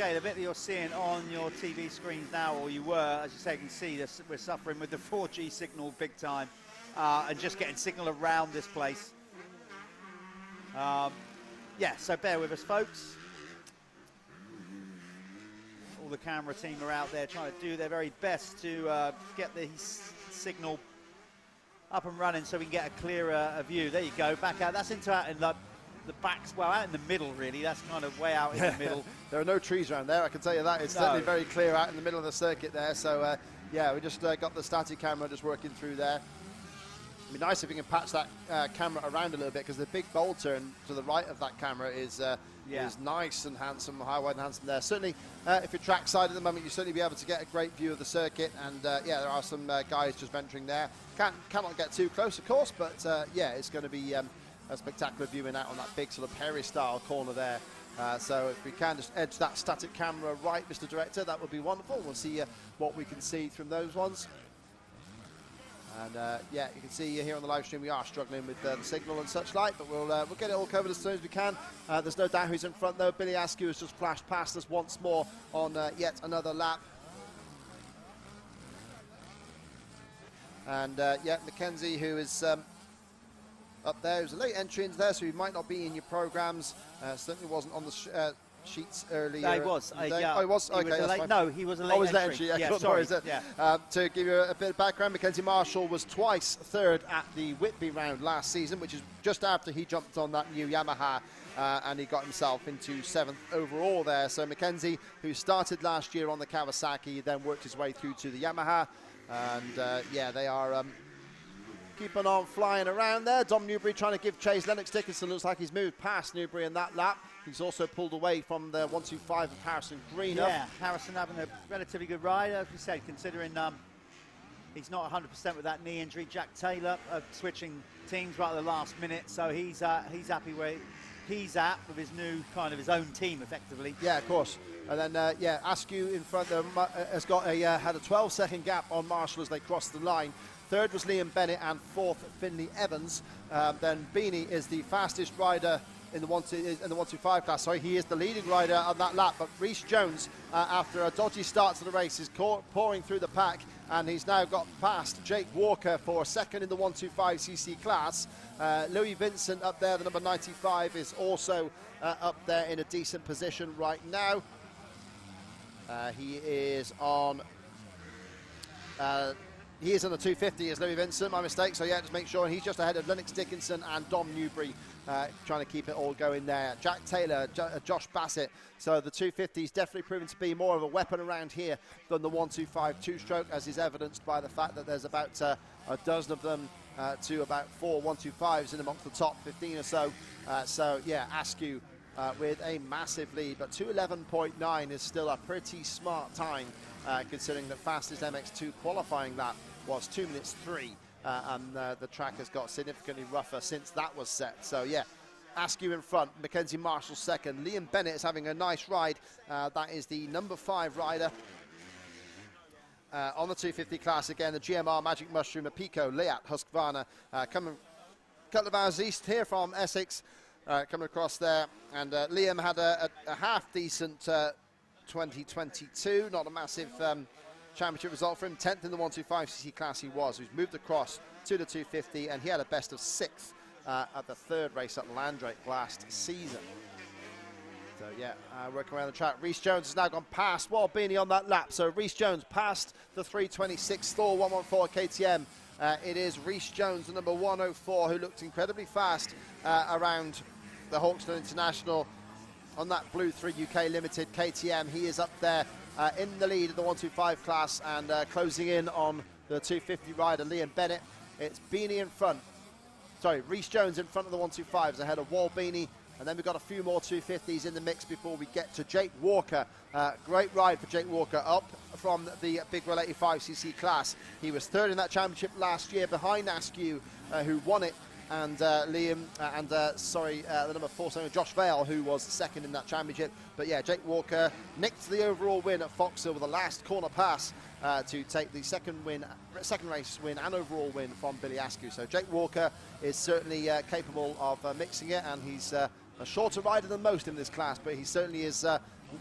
B: Okay, the bit that you're seeing on your TV screens now, or you were, as you say, you can see this, we're suffering with the 4G signal big time, and just getting signal around this place. Yeah, so bear with us, folks. All the camera team are out there trying to do their very best to get the signal up and running so we can get a clearer view. There you go, back out. That's into out in the backs, well, out in the middle, really. That's kind of way out in the middle.
A: There are no trees around there, I can tell you that. It's certainly very clear out in the middle of the circuit there. So, yeah, we just got the static camera just working through there. It'd be nice if you can patch that camera around a little bit, because the big bold turn to the right of that camera is nice and handsome, high, wide and handsome there. Certainly, if you're trackside at the moment, you'll certainly be able to get a great view of the circuit. And, yeah, there are some guys just venturing there. Cannot get too close, of course, but, yeah, it's going to be a spectacular viewing out on that big sort of Perry-style corner there. So if we can just edge that static camera right, Mr. Director, that would be wonderful. We'll see what we can see from those ones. And yeah, you can see here on the live stream we are struggling with the signal and such like, but we'll get it all covered as soon as we can. There's no doubt who's in front though. Billy Askew has just flashed past us once more on yet another lap. And yeah, Mackenzie, who is up there, who's a late entry into there, so he might not be in your programs. Certainly wasn't on the sheets earlier.
B: No, he was.
A: Yeah. Oh, he was?
B: He
A: Okay,
B: was
A: that's fine.
B: no, he was a late entry.
A: Yeah,
B: Sorry.
A: To give you a bit of background, Mackenzie Marshall was twice third at the Whitby round last season, which is just after he jumped on that new Yamaha, and he got himself into 7th overall there. So Mackenzie, who started last year on the Kawasaki, then worked his way through to the Yamaha, and yeah, they are keeping on flying around there. Dom Newbury trying to give chase. Lennox Dickinson looks like he's moved past Newbury in that lap. He's also pulled away from the 125 of Harrison Greener.
B: Yeah, Harrison having a relatively good ride, as we said, considering he's not 100% with that knee injury. Jack Taylor switching teams right at the last minute, so he's happy where he's at with his new kind of his own team, effectively.
A: Yeah, of course. And then, yeah, Askew in front has got had a 12-second gap on Marshall as they crossed the line. Third was Liam Bennett and fourth Finley Evans. Then Beanie is the fastest rider in the 125 class. Sorry, he is the leading rider on that lap. But Rhys Jones, after a dodgy start to the race, is pouring through the pack, and he's now got past Jake Walker for second in the 125cc class. Louis Vincent up there, the number 95, is also up there in a decent position right now. He is on the 250 is Louis Vincent, my mistake. So yeah, just make sure. And he's just ahead of Lennox Dickinson and Dom Newbury, trying to keep it all going there. Jack Taylor, Josh Bassett. So the 250 is definitely proven to be more of a weapon around here than the 125 two-stroke, as is evidenced by the fact that there's about a dozen of them to about 4 125s in amongst the top 15 or so. So yeah, Askew with a massive lead, but 2:11.9 is still a pretty smart time, considering the fastest MX2 qualifying lap was 2 minutes 3, and the track has got significantly rougher since that was set. So yeah, Askew in front, Mackenzie Marshall second. Liam Bennett is having a nice ride. That is the number 5 rider on the 250 class. Again, the GMR Magic Mushroom, a Pico, Leat, Husqvarna, coming a couple of hours east here from Essex, coming across there. And Liam had a half-decent 2022, not a massive championship result for him. 10th in the 125cc class he was. He's moved across to the 250, and he had a best of 6th at the 3rd race at Landrake last season. So yeah, working around the track. Rhys Jones has now gone past Wal Beanie on that lap. So Rhys Jones past the 326 Thor 114 KTM. It is Rhys Jones, the number 104, who looked incredibly fast around the Hawkston International on that Blue 3 UK Limited KTM. He is up there in the lead of the 125 class, and closing in on the 250 rider Liam Bennett. It's Beanie in front. Sorry, Rhys Jones in front of the 125s ahead of Wal Beanie. And then we've got a few more 250s in the mix before we get to Jake Walker. Great ride for Jake Walker up from the Big Wheel 85cc class. He was 3rd in that championship last year behind Askew, who won it, and the number 4, so Josh Vale, who was 2nd in that championship. But yeah, Jake Walker nicked the overall win at Foxhill with the last corner pass to take the second race win and overall win from Billy Askew. So Jake Walker is certainly capable of mixing it, and he's a shorter rider than most in this class, but he certainly is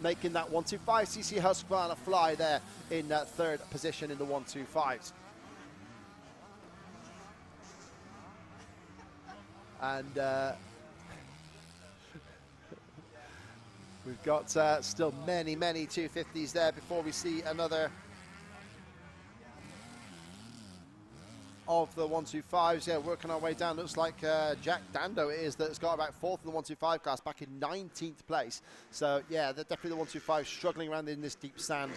A: making that 125cc Husqvarna fly there in 3rd position in the 125s. And we've got still many 250s there before we see another of the 125s. Yeah, working our way down. Looks like Jack Dando it is that's got about 4th in the 125 class, back in 19th place. So yeah, they're definitely the 125 struggling around in this deep sand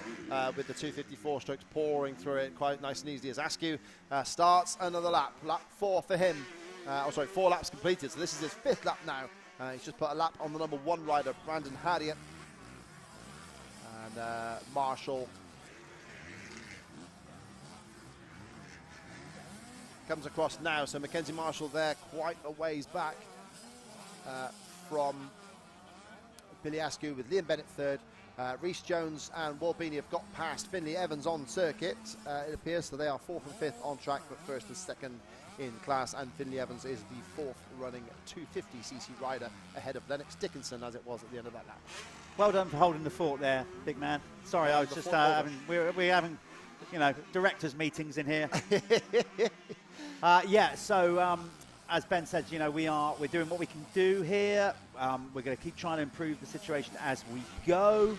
A: with the 254 strokes pouring through it quite nice and easy as Askew starts another lap. Lap 4 for him. 4 laps completed, so this is his 5th lap now. He's just put a lap on the number 1 rider, Brandon Harriet. And Marshall comes across now, so Mackenzie Marshall there quite a ways back from Billy Askew, with Liam Bennett 3rd. Rhys Jones and Wal Beanie have got past Finley Evans on circuit, it appears, so they are 4th and 5th on track, but 1st and 2nd in class, and Finley Evans is the 4th running 250cc rider ahead of Lennox Dickinson, as it was at the end of that lap.
B: Well done for holding the fort there, big man. Sorry, I was just we're having, directors meetings in here. Yeah, so as Ben said, you know, we're doing what we can do here. We're going to keep trying to improve the situation as we go.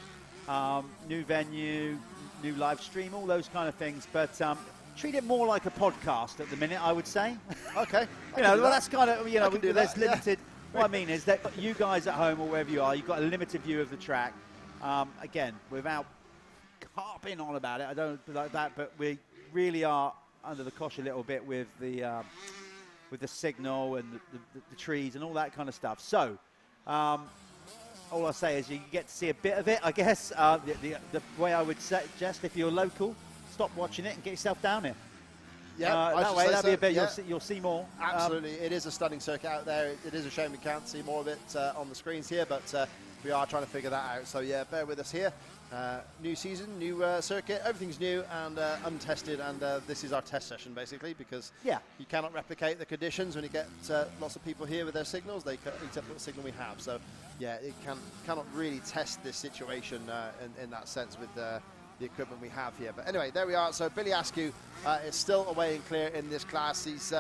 B: New venue, new live stream, all those kind of things. But treat it more like a podcast at the minute, I would say.
A: Okay.
B: You know, well, that's kind of, you know, there's
A: that,
B: limited. What I mean is that you guys at home or wherever you are, you've got a limited view of the track. Again, without harping on about it, I don't like that, but we really are under the cosh a little bit with the signal and the trees and all that kind of stuff. So, all I'll say is you get to see a bit of it, I guess. The way I would suggest, if you're local, stop watching it and get yourself down here.
A: Yeah,
B: that way, that'll be a bit,
A: yeah.
B: you'll see more.
A: Absolutely, it is a stunning circuit out there. It is a shame we can't see more of it on the screens here, but we are trying to figure that out. So yeah, bear with us here. New season, new circuit, everything's new and untested, and this is our test session basically, because you cannot replicate the conditions when you get lots of people here with their signals. They eat up the signal we have. So yeah, it cannot really test this situation in that sense with the equipment we have here. But anyway, there we are. So Billy Askew is still away and clear in this class. He's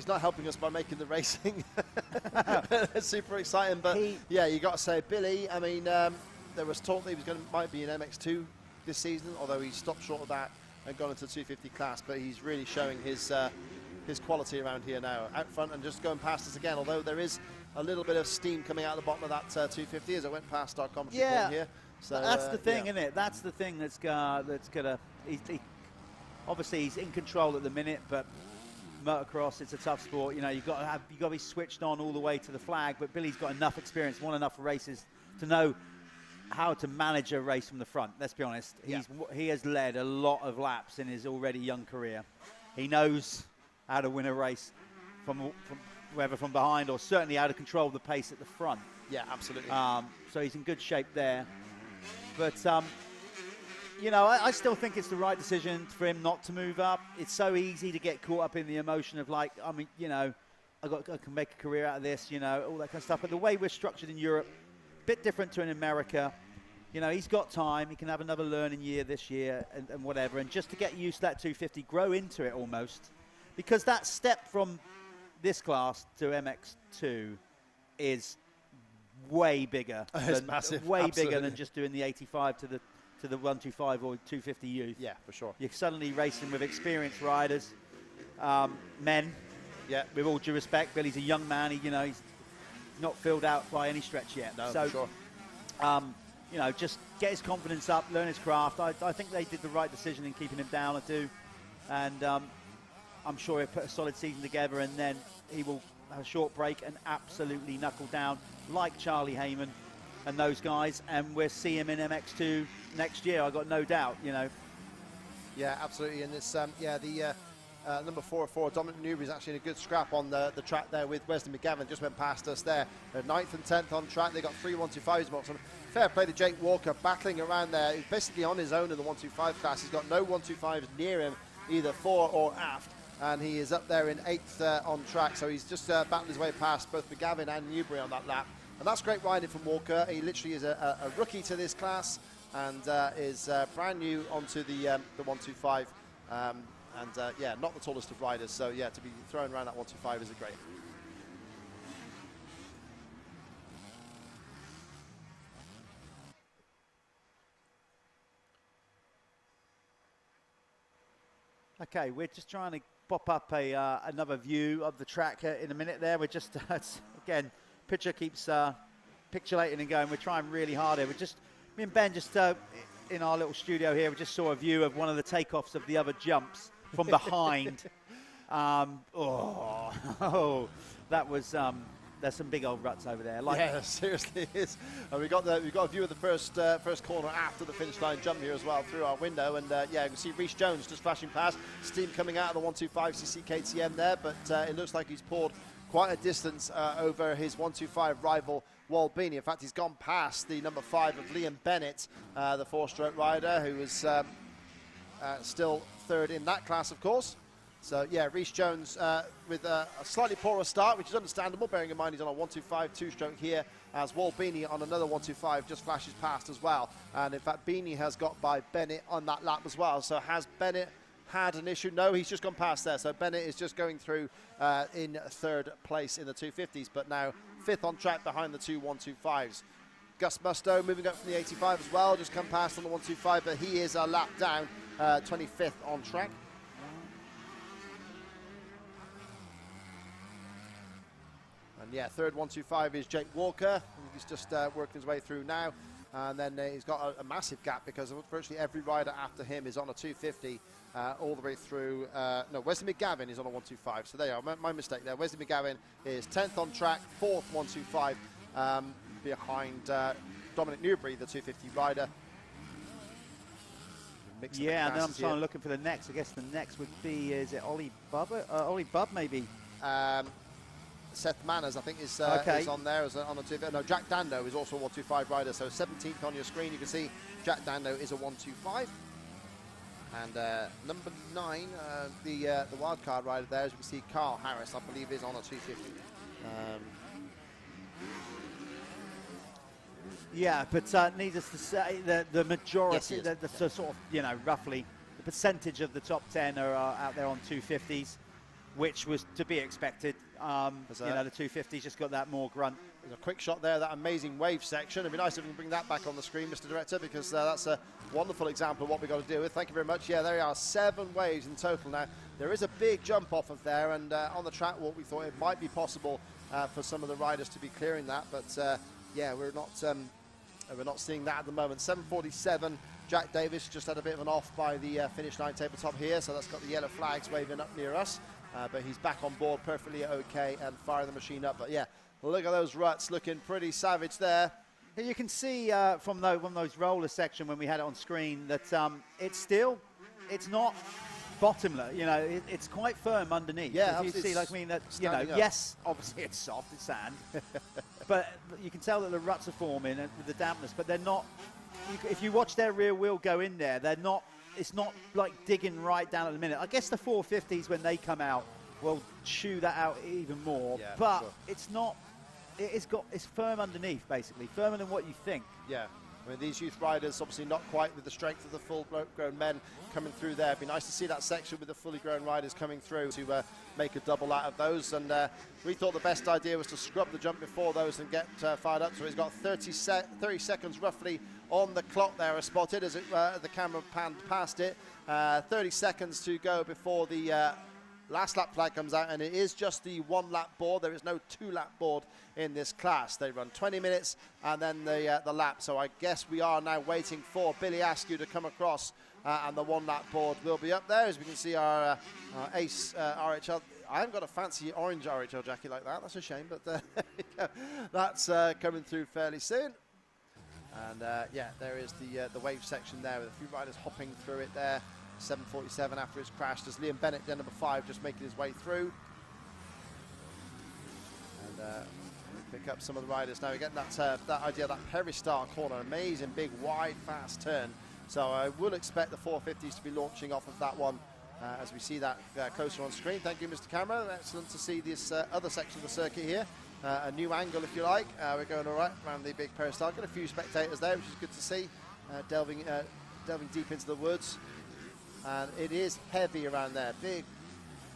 A: not helping us by making the racing super exciting, but yeah, you got to say, Billy, I mean, there was talk that he was might be in MX2 this season, although he stopped short of that and gone into the 250 class, but he's really showing his quality around here now, out front and just going past us again, although there is a little bit of steam coming out the bottom of that 250 as it went past our commentary point here. So
B: that's the thing, isn't it? That's the thing that's gonna. Obviously, he's in control at the minute, but motocross, it's a tough sport. You know, you've got to be switched on all the way to the flag. But Billy's got enough experience, won enough races to know how to manage a race from the front. Let's be honest. He has led a lot of laps in his already young career. He knows how to win a race from whether from behind or certainly how to control the pace at the front.
A: Yeah, absolutely.
B: So he's in good shape there. But, you know, I still think it's the right decision for him not to move up. It's so easy to get caught up in the emotion of, like, I mean, you know, I can make a career out of this, you know, all that kind of stuff. But the way we're structured in Europe, a bit different to in America. You know, he's got time. He can have another learning year this year and whatever. And just to get used to that 250, grow into it almost. Because that step from this class to MX2 is way bigger.
A: It's massive.
B: Way bigger than just doing the 85 to the 125 or 250 youth.
A: Yeah, for sure.
B: You're suddenly racing with experienced riders, men.
A: Yeah.
B: With all due respect, Billy's a young man. He's not filled out by any stretch yet.
A: No,
B: so,
A: for sure.
B: You know, just get his confidence up, learn his craft. I think they did the right decision in keeping him down, I do. And I'm sure he'll put a solid season together, and then he will have a short break and absolutely knuckle down like Charlie Heyman and those guys, and we'll see him in MX2 next year. I got no doubt, you know.
A: Yeah, absolutely. And it's number 404, Dominic Newbury's actually in a good scrap on the track there with Wesley McGavin. Just went past us there. They're 9th and 10th on track. They got 3 125s. Fair play to Jake Walker, battling around there. He's basically on his own in the 125 class. He's got no 125s near him, either fore or aft. And he is up there in 8th on track. So he's just battling his way past both McGavin and Newbury on that lap. And that's great riding from Walker. He literally is a rookie to this class and is brand new onto the 125. Yeah, not the tallest of riders. So yeah, to be thrown around that 125 is a great.
B: Okay, we're just trying to pop up another view of the track in a minute there. We're just, again, picture keeps pixelating and going. We're trying really hard here. Me and Ben just in our little studio here, we just saw a view of one of the takeoffs of the other jumps from behind. That was, there's some big old ruts over there. Like,
A: yeah, seriously it is. And we got a view of the first corner after the finish line jump here as well through our window. And yeah, you can see Reece Jones just flashing past. Steam coming out of the 125cc KTM there, but it looks like he's poured quite a distance over his 125 rival Waldbini. In fact, he's gone past the number 5 of Liam Bennett, the 4-stroke rider, who is still 3rd in that class, of course. So yeah, Reece Jones with a slightly poorer start, which is understandable, bearing in mind he's on a 125 2-stroke here, as Waldbini on another 125 just flashes past as well. And in fact, Bini has got by Bennett on that lap as well. So has Bennett had an issue. No, he's just gone past there. So Bennett is just going through in third place in the 250s, but now fifth on track behind the two 125s. Gus Musto moving up from the 85 as well, just come past on the 125, but he is a lap down, 25th on track. And yeah, third 125 is Jake Walker. He's just working his way through now. And then he's got a massive gap because virtually every rider after him is on a 250 all the way through. No, Wesley McGavin is on a 125. So there you are, my mistake there. Wesley McGavin is 10th on track, 4th 125, behind Dominic Newbury, the 250 rider.
B: Yeah, and then I'm trying to looking for the next. I guess the next would be, is it Ollie Bubba? Ollie Bubb, maybe?
A: Seth Manners, I think, is on there as on a 250. No, Jack Dando is also a 125 rider. So 17th on your screen, you can see Jack Dando is a 125. And number 9, the wildcard rider there, as you can see, Carl Harris, I believe, is on a 250.
B: Yeah, but needless to say, the majority,
A: yes,
B: the sort of, you know, roughly the percentage of the top 10 are out there on 250s, which was to be expected. You know, the 250s just got that more grunt.
A: There's a quick shot there, that amazing wave section. It'd be nice if we can bring that back on the screen, Mr. Director, because that's a wonderful example of what we've got to deal with. Thank you very much. Yeah, there are 7 waves in total now. There is a big jump off of there, and on the track walk we thought it might be possible for some of the riders to be clearing that, but yeah, we're not seeing that at the moment. 7:47. Jack Davis just had a bit of an off by the finish line tabletop here, so that's got the yellow flags waving up near us. But he's back on board perfectly okay and firing the machine up. But yeah, look at those ruts looking pretty savage there.
B: You can see from those roller section when we had it on screen that it's not bottomless. You know, it's quite firm underneath.
A: Yeah,
B: you see, like, I mean, that, you know,
A: up.
B: yes, obviously it's soft, it's sand, but you can tell that the ruts are forming with the dampness. But they're not. If you watch their rear wheel go in there, they're not. It's not like digging right down at the minute. I guess the 450s when they come out will chew that out even more.
A: Yeah,
B: but
A: sure.
B: It's not. It's firm underneath, basically, firmer than what you think.
A: Yeah. I mean, these youth riders obviously not quite with the strength of the full-grown men coming through there. It'd be nice to see that section with the fully grown riders coming through to make a double out of those. And we thought the best idea was to scrub the jump before those and get fired up. So he's got 30 seconds roughly on the clock there, spotted as the camera panned past it. 30 seconds to go before the last lap flag comes out, and it is just the 1 lap board. There is no 2 lap board in this class. They run 20 minutes and then the lap. So I guess we are now waiting for Billy Askew to come across, and the 1 lap board will be up there. As we can see, our ace RHL. I haven't got a fancy orange RHL jacket like that. That's a shame, but that's coming through fairly soon. And yeah, there is the wave section there with a few riders hopping through it there. 7:47 after it's crashed as Liam Bennett, then number 5, just making his way through. And pick up some of the riders. Now we're getting that idea, that Perry-Star corner, amazing big wide fast turn. So I will expect the 450s to be launching off of that one as we see that closer on screen. Thank you, Mr. Camera. Excellent to see this other section of the circuit here. A new angle, if you like. We're going all right around the big Perry-Star. Got a few spectators there, which is good to see. Delving deep into the woods. And it is heavy around there. Big,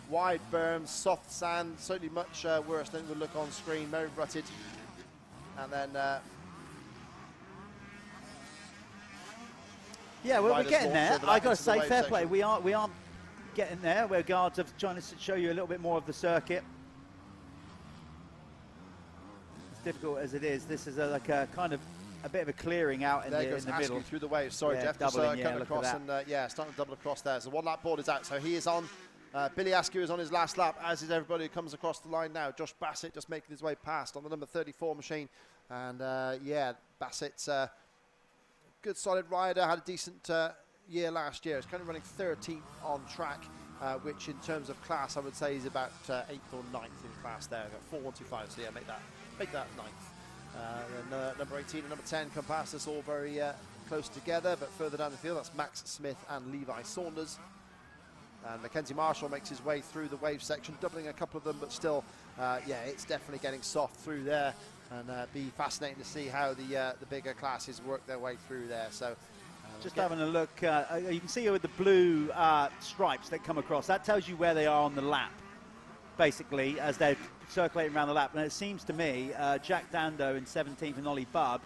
A: wide berms, soft sand. Certainly much worse than it would look on screen. Very rutted. And then...
B: yeah, well, we're getting there. I got to say, fair play.
A: Section.
B: We are getting there. We're guards of trying to show you a little bit more of the circuit. As difficult as it is, this is like a kind of a bit of a clearing out in the middle.
A: Through the wave. Sorry,
B: yeah,
A: Jeff.
B: Doubling,
A: Just coming across and starting to double across there. So 1 lap board is out. So he is on. Billy Askew is on his last lap, as is everybody who comes across the line now. Josh Bassett just making his way past on the number 34 machine. And yeah, Bassett's good solid rider, had a decent year last year. He's kind of running 13th on track, which in terms of class, I would say is about 8th or 9th in class there. Got 4:125, so yeah, make that 9th. Then number 18 and number 10 come past us all very close together, but further down the field, that's Max Smith and Levi Saunders. And Mackenzie Marshall makes his way through the wave section, doubling a couple of them, but still, yeah, it's definitely getting soft through there. And be fascinating to see how the bigger classes work their way through there. So
B: Just having a look, you can see with the blue stripes that come across. That tells you where they are on the lap, basically, as they're circulating around the lap. And it seems to me Jack Dando in 17th and Ollie Bubb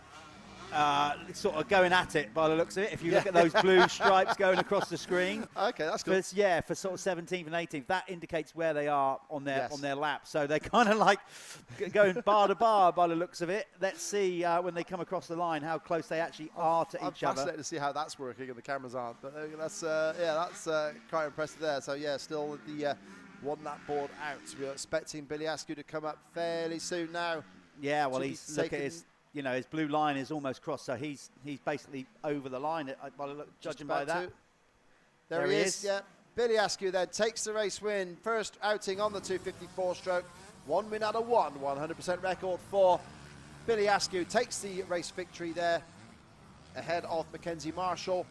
B: sort of going at it by the looks of it. If you look at those blue stripes going across the screen.
A: Okay, that's good.
B: Yeah, for sort of 17th and 18th, that indicates where they are on their lap. So they're kind of like going bar to bar by the looks of it. Let's see when they come across the line how close they actually are to each other.
A: I'm fascinated to see how that's working and the cameras aren't. But that's quite impressive there. So yeah, still the one lap board out. We're expecting Billy Askew to come up fairly soon now.
B: Yeah, well, he's look at his. You know, his blue line is almost crossed, so he's basically over the line, judging by that.
A: There he is, yeah. Billy Askew then takes the race win. First outing on the 254 stroke. 1 win out of 100% record for Billy Askew. Takes the race victory there, ahead of Mackenzie Marshall.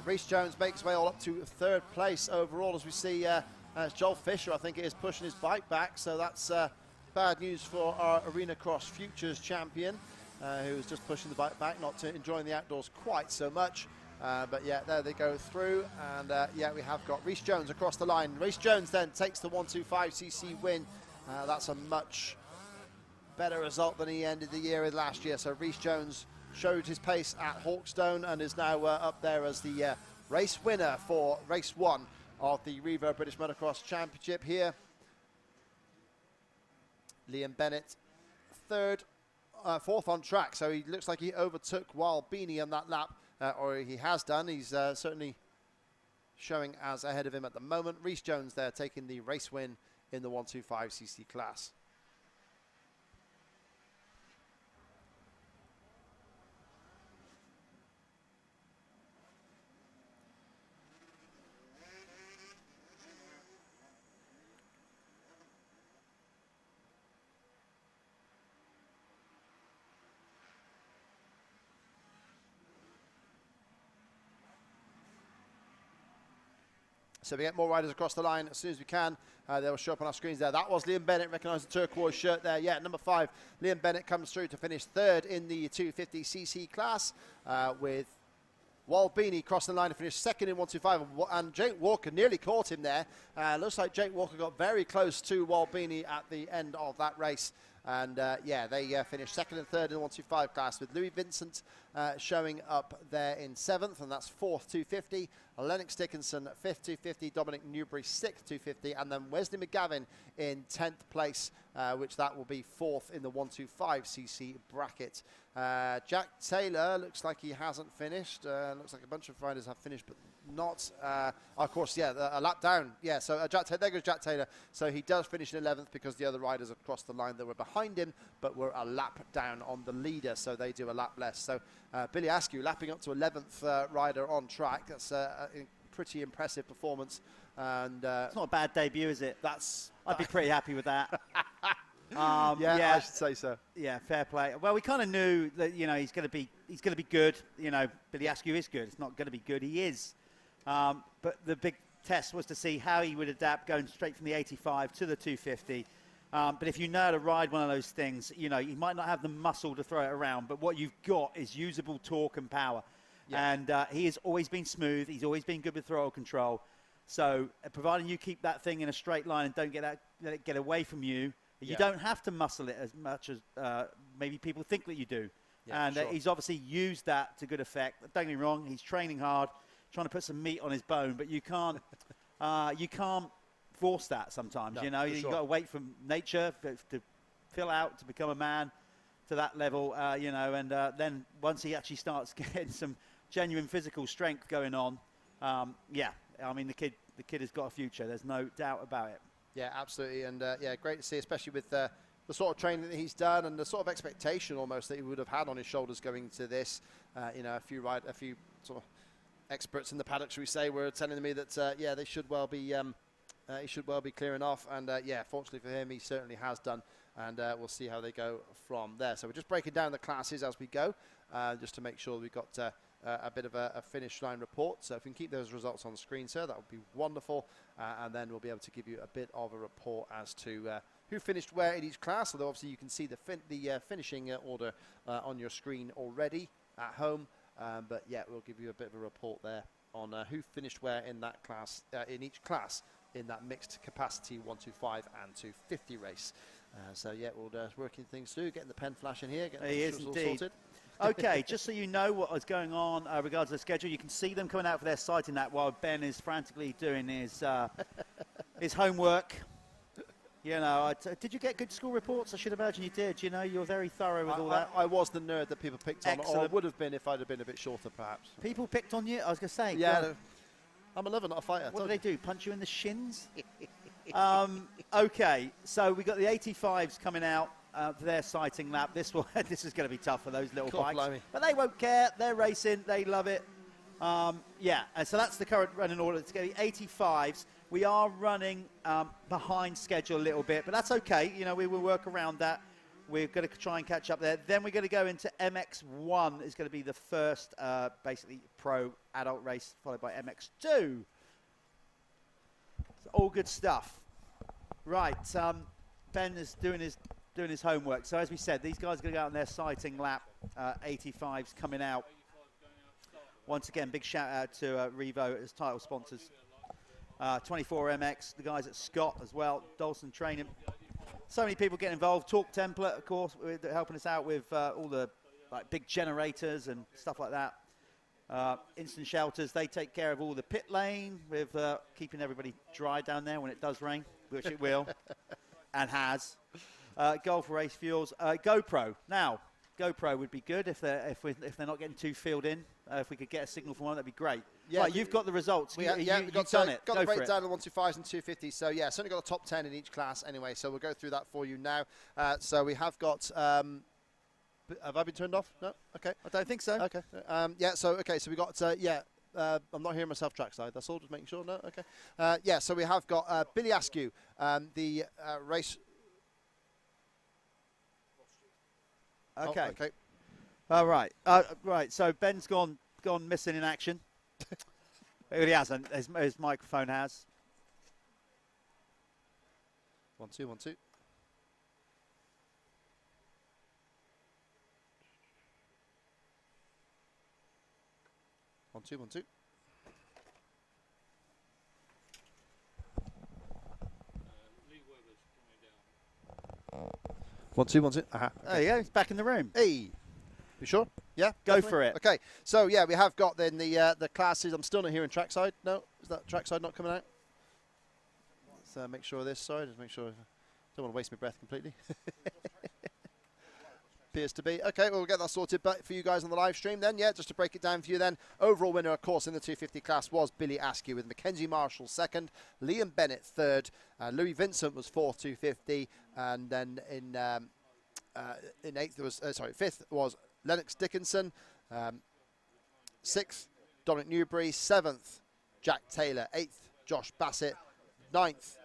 A: Rhys Jones makes his way all up to 3rd place overall, as we see as Joel Fisher, I think it is, pushing his bike back, so that's bad news for our Arena Cross Futures champion, who was just pushing the bike back, not enjoying the outdoors quite so much. But yeah, there they go through, and yeah, we have got Rhys Jones across the line. Rhys Jones then takes the 125cc win. That's a much better result than he ended the year with last year. So Rhys Jones showed his pace at Hawkstone and is now up there as the race winner for race 1 of the Revo British Motocross Championship here. Liam Bennett, 4th on track, so he looks like he overtook Wild Beanie on that lap, or he has done. He's certainly showing as ahead of him at the moment. Rhys Jones there taking the race win in the 125cc class. So we get more riders across the line as soon as we can. They'll show up on our screens there. That was Liam Bennett, recognise the turquoise shirt there. Yeah, number 5, Liam Bennett comes through to finish 3rd in the 250cc class, with Wal Beanie crossing the line to finish 2nd in 125. And Jake Walker nearly caught him there. Looks like Jake Walker got very close to Wal Beanie at the end of that race. And yeah, they finished 2nd and 3rd in the 125 class, with Louis Vincent showing up there in 7th, and that's 4th 250. Lennox Dickinson 5th 250, Dominic Newbury 6th 250, and then Wesley McGavin in 10th place, which that will be 4th in the 125cc bracket. Jack Taylor looks like he hasn't finished. Looks like a bunch of riders have finished, but not. Of course, yeah, a lap down. Yeah, so there goes Jack Taylor. So he does finish in 11th because the other riders across the line that were behind him, but were a lap down on the leader, so they do a lap less. So Billy Askew lapping up to 11th rider on track. That's a pretty impressive performance. And
B: it's not a bad debut, is it? I'd be pretty happy with that.
A: Yeah, I should say so.
B: Yeah, fair play. Well, we kind of knew that, you know, he's going to be good. You know, Billy Askew is good. It's not going to be good. He is. But the big test was to see how he would adapt going straight from the 85 to the 250. But if you know how to ride one of those things, you know, you might not have the muscle to throw it around, but what you've got is usable torque and power. Yeah. And he has always been smooth. He's always been good with throttle control. So providing you keep that thing in a straight line and don't let it get away from you, you don't have to muscle it as much as maybe people think that you do. Yeah, and he's obviously used that to good effect. Don't get me wrong, he's training hard, trying to put some meat on his bone, but you can't force that sometimes. No, you know, you've got to wait for nature to fill out, to become a man to that level, you know, and then once he actually starts getting some genuine physical strength going on, yeah, I mean, the kid has got a future. There's no doubt about it.
A: Yeah, absolutely, and yeah, great to see, especially with the sort of training that he's done and the sort of expectation almost that he would have had on his shoulders going to this. You know, a few sort of experts in the paddock, should we say, were telling me that yeah, they should well be he should well be clearing off, and yeah, fortunately for him, he certainly has done, and we'll see how they go from there. So we're just breaking down the classes as we go, just to make sure we've got a bit of a finish line report. So if we can keep those results on screen, sir, that would be wonderful. And then we'll be able to give you a bit of a report as to who finished where in each class. Although obviously you can see the finishing order on your screen already at home. But yeah, we'll give you a bit of a report there on who finished where in that class, in each class, in that mixed capacity 125 and 250 race. So yeah, we'll working things through, getting the pen flash in here, getting the all sorted.
B: Okay, just so you know what is going on regards to the schedule, you can see them coming out for their sighting lap while Ben is frantically doing his his homework. You know, did you get good school reports? I should imagine you did. You know, you're very thorough with all that.
A: I was the nerd that people picked on, or would have been if I'd have been a bit shorter, perhaps.
B: People picked on you? I was going to say.
A: Yeah, I'm a lover, not a fighter.
B: What do they do? Punch you in the shins? Okay, so we got the 85s coming out for their sighting lap. This is going to be tough for those little bikes. Blimey. But they won't care. They're racing. They love it. Yeah, and so that's the current running order. It's going to be 85s. We are running behind schedule a little bit, but that's okay. You know, we will work around that. We're going to try and catch up there. Then we're going to go into MX1. Is going to be the first, basically, pro adult race, followed by MX2. So all good stuff. Right, Ben is doing his homework. So as we said, these guys are going to go out on their sighting lap. 85s coming out. Once again, big shout out to Revo as title sponsors. 24MX, the guys at Scott as well, Dawson Training. So many people get involved. Talk Template, of course, helping us out with all the big generators and stuff like that. Instant Shelters, they take care of all the pit lane with keeping everybody dry down there when it does rain, which it will and has. Golf Race Fuels, GoPro. Now, GoPro would be good if they're not getting too filled in. If we could get a signal from one, that'd be great. Yeah, right, you've got the results. You've done it.
A: Got the breakdown of 125s and 250s. So yeah, certainly got a top 10 in each class anyway. So we'll go through that for you now. So we have got. Have I been turned off? No. Okay.
B: I don't think so.
A: Okay. Yeah. So okay. So we got. I'm not hearing myself trackside. That's all. Just making sure. No. Okay. Yeah. So we have got Billy Askew, the race.
B: Okay.
A: Oh, okay.
B: All right. Right. So Ben's gone missing in action. He hasn't. His microphone has.
A: 1 2 1 2. 1 2 1 2. 1 2 1 2.
B: There you go. He's back in the room.
A: Hey. You sure? Yeah?
B: Go
A: definitely?
B: for it.
A: Okay. So, yeah, we have got then the classes. I'm still not hearing trackside. No? Is that trackside not coming out? Let's make sure of this. Sorry, just make sure. I don't want to waste my breath completely. Appears to be. Okay, we'll get that sorted back for you guys on the live stream then. Yeah, just to break it down for you then. Overall winner, of course, in the 250 class was Billy Askew with Mackenzie Marshall second, Liam Bennett third, Louis Vincent was fourth 250, and then in eighth was fifth was Lennox Dickinson, sixth Dominic Newbury, seventh Jack Taylor, eighth Josh Bassett, ninth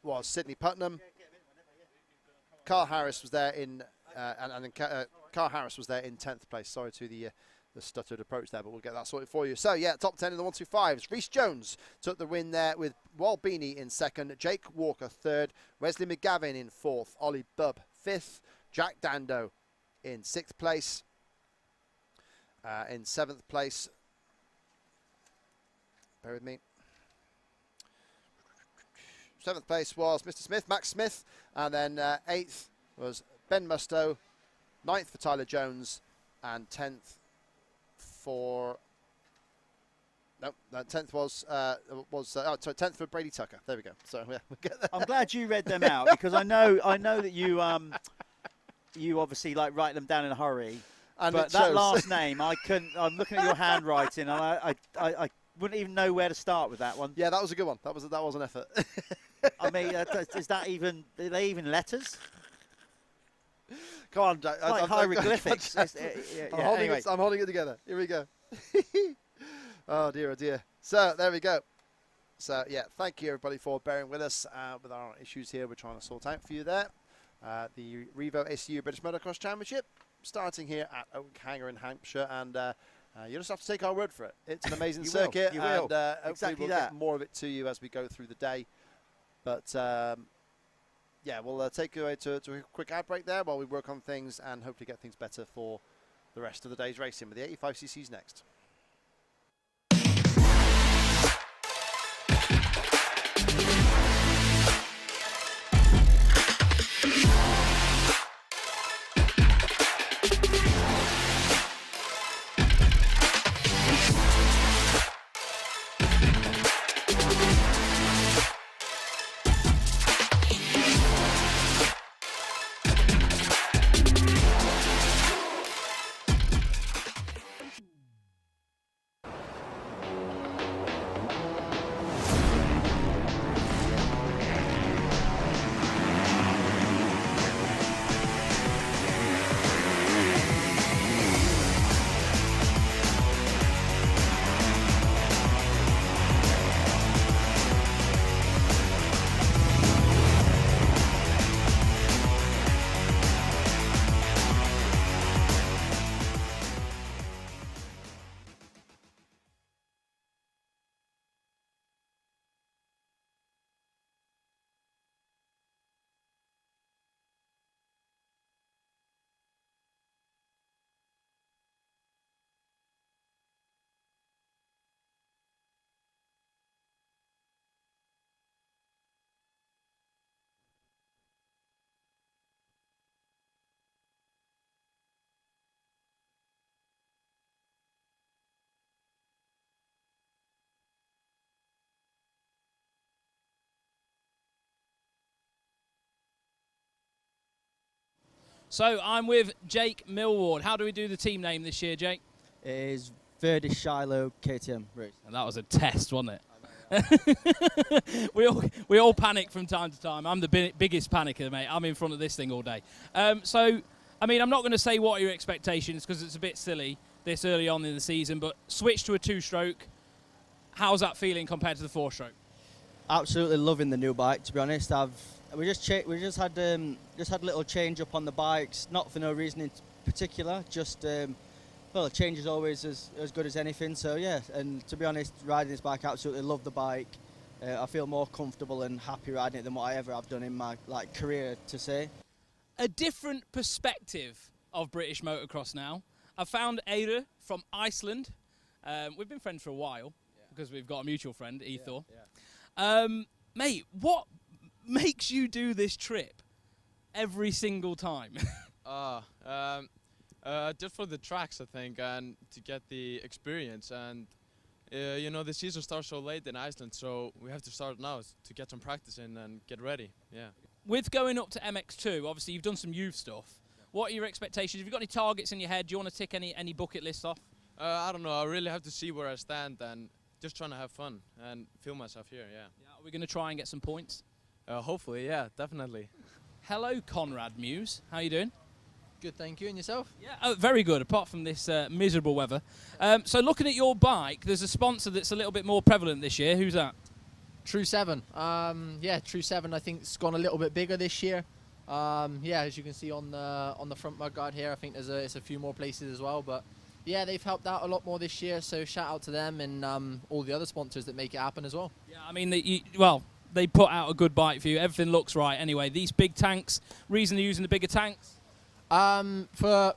A: was Sidney Putnam. Carl Harris was there in, Carl Harris was there in 10th place. Sorry to the stuttered approach there, but we'll get that sorted for you. So yeah, top 10 in the 125s. Reece Jones took the win there with Wal Beanie in second, Jake Walker third, Wesley McGavin in fourth, Ollie Bubb fifth, Jack Dando in sixth place. In seventh place, bear with me. Seventh place was Mr. Smith, Max Smith, and then eighth was Ben Musto, ninth for Tyler Jones, and 10th for. No, 10th was 10th for Brady Tucker. There we go. So yeah, we'll get that.
B: I'm glad you read them out because I know that you you obviously like write them down in a hurry.
A: And
B: but that last name, I couldn't. I'm looking at your handwriting, and I wouldn't even know where to start with that one.
A: Yeah, that was a good one. That was an effort.
B: I mean, is that even? Are they even letters?
A: Come on, Jack.
B: It's like hieroglyphics.
A: I'm holding it together. Here we go. Oh dear, oh dear. So there we go. So yeah, thank you everybody for bearing with us with our issues here. We're trying to sort out for you there. The Revo ACU British Motocross Championship. starting here at Oakhanger in Hampshire, and you just have to take our word for it. It's an amazing
B: You
A: circuit,
B: will. You will.
A: and hopefully
B: Exactly
A: we'll
B: that.
A: get more of it to you as we go through the day. But yeah, we'll take you away to a quick ad break there while we work on things and hopefully get things better for the rest of the day's racing with the 85cc's next.
C: So I'm with Jake Millward. How do we do the team name this year, Jake?
D: It is Verdi Shiloh KTM race.
C: And that was a test, wasn't it? we all panic from time to time. I'm the biggest panicker, mate. I'm in front of this thing all day. So, I mean, I'm not going to say what are your expectations because it's a bit silly this early on in the season, but switch to a two-stroke. How's that feeling compared to the four-stroke?
D: Absolutely loving the new bike. To be honest, we just had a little change up on the bikes, not for no reason in particular. Just well, a change is always as good as anything. So yeah, and to be honest, riding this bike, absolutely love the bike. I feel more comfortable and happy riding it than what I ever have done in my career, to say.
C: A different perspective of British motocross now. I found Eira from Iceland. We've been friends for a while because we've got a mutual friend, Ethor. Yeah. Mate, what makes you do this trip every single time?
E: Just for the tracks, I think, and to get the experience. And you know, the season starts so late in Iceland, so we have to start now to get some practice in and get ready. Yeah.
C: With going up to MX2, obviously you've done some youth stuff. What are your expectations? Have you got any targets in your head? Do you want to tick any bucket lists off?
E: I don't know. I really have to see where I stand and just trying to have fun and feel myself here. Yeah.
C: Are we going to try and get some points?
E: Hopefully, yeah, definitely.
C: Hello, Conrad Muse. How you doing?
F: Good, thank you. And yourself?
C: Yeah, very good, apart from this miserable weather. So looking at your bike, there's a sponsor that's a little bit more prevalent this year. Who's that?
F: True 7. Yeah, True 7 I think it's gone a little bit bigger this year. Yeah, as you can see on the front mudguard here, I think there's a few more places as well. But yeah, they've helped out a lot more this year, so shout out to them and all the other sponsors that make it happen as well.
C: Yeah, I mean, they put out a good bike for you. Everything looks right anyway. These big tanks, reason they're using the bigger tanks?
F: For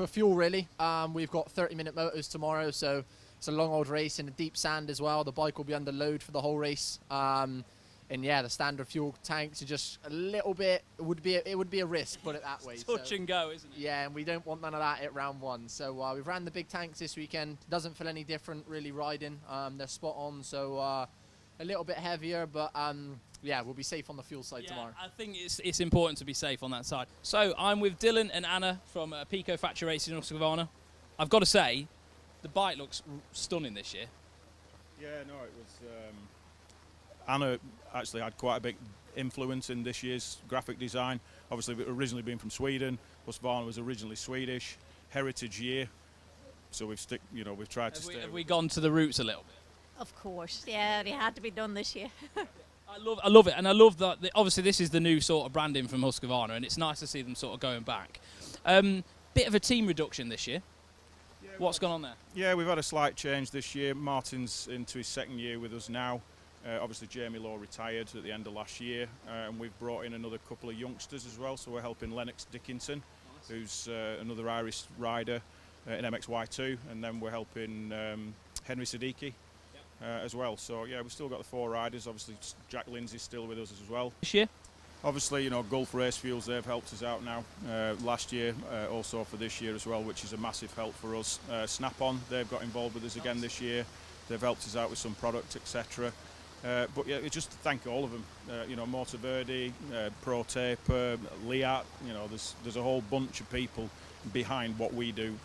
F: fuel, really. We've got 30-minute motors tomorrow, so it's a long old race in the deep sand as well. The bike will be under load for the whole race. And yeah, the standard fuel tanks are just a little bit. It would be a risk, put it that way.
C: Touch and go, isn't it?
F: Yeah, and we don't want none of that at round one. So we've ran the big tanks this weekend. Doesn't feel any different really riding. They're spot on, so a little bit heavier, but yeah, we'll be safe on the fuel side tomorrow.
C: I think it's important to be safe on that side. So I'm with Dylan and Anna from Pico Factory Racing in Husqvarna. I've got to say, the bike looks stunning this year.
G: Yeah, no, it was. Anna actually had quite a big influence in this year's graphic design. Obviously, originally being from Sweden, Husqvarna was originally Swedish. Heritage year, so we've tried to stay.
C: Have we gone to the roots a little bit?
H: Of course, yeah, it had to be done this year.
C: I love it, and I love that. Obviously, this is the new sort of branding from Husqvarna, and it's nice to see them sort of going back. bit of a team reduction this year. What's gone on there?
G: Yeah, we've had a slight change this year. Martin's into his second year with us now. Obviously, Jamie Law retired at the end of last year, and we've brought in another couple of youngsters as well. So we're helping Lennox Dickinson, who's another Irish rider in MXY2, and then we're helping Henry Siddiqui as well. So yeah, we've still got the 4 riders. Obviously, Jack Lindsay's still with us as well.
C: This year?
G: Obviously, you know, Gulf Race Fuels, they've helped us out now last year, also for this year as well, which is a massive help for us. Snap-on, they've got involved with us again this year. They've helped us out with some product, etc. But yeah, just to thank all of them. You know, Motor Verde, Pro Taper, Liat, you know, there's a whole bunch of people behind what we do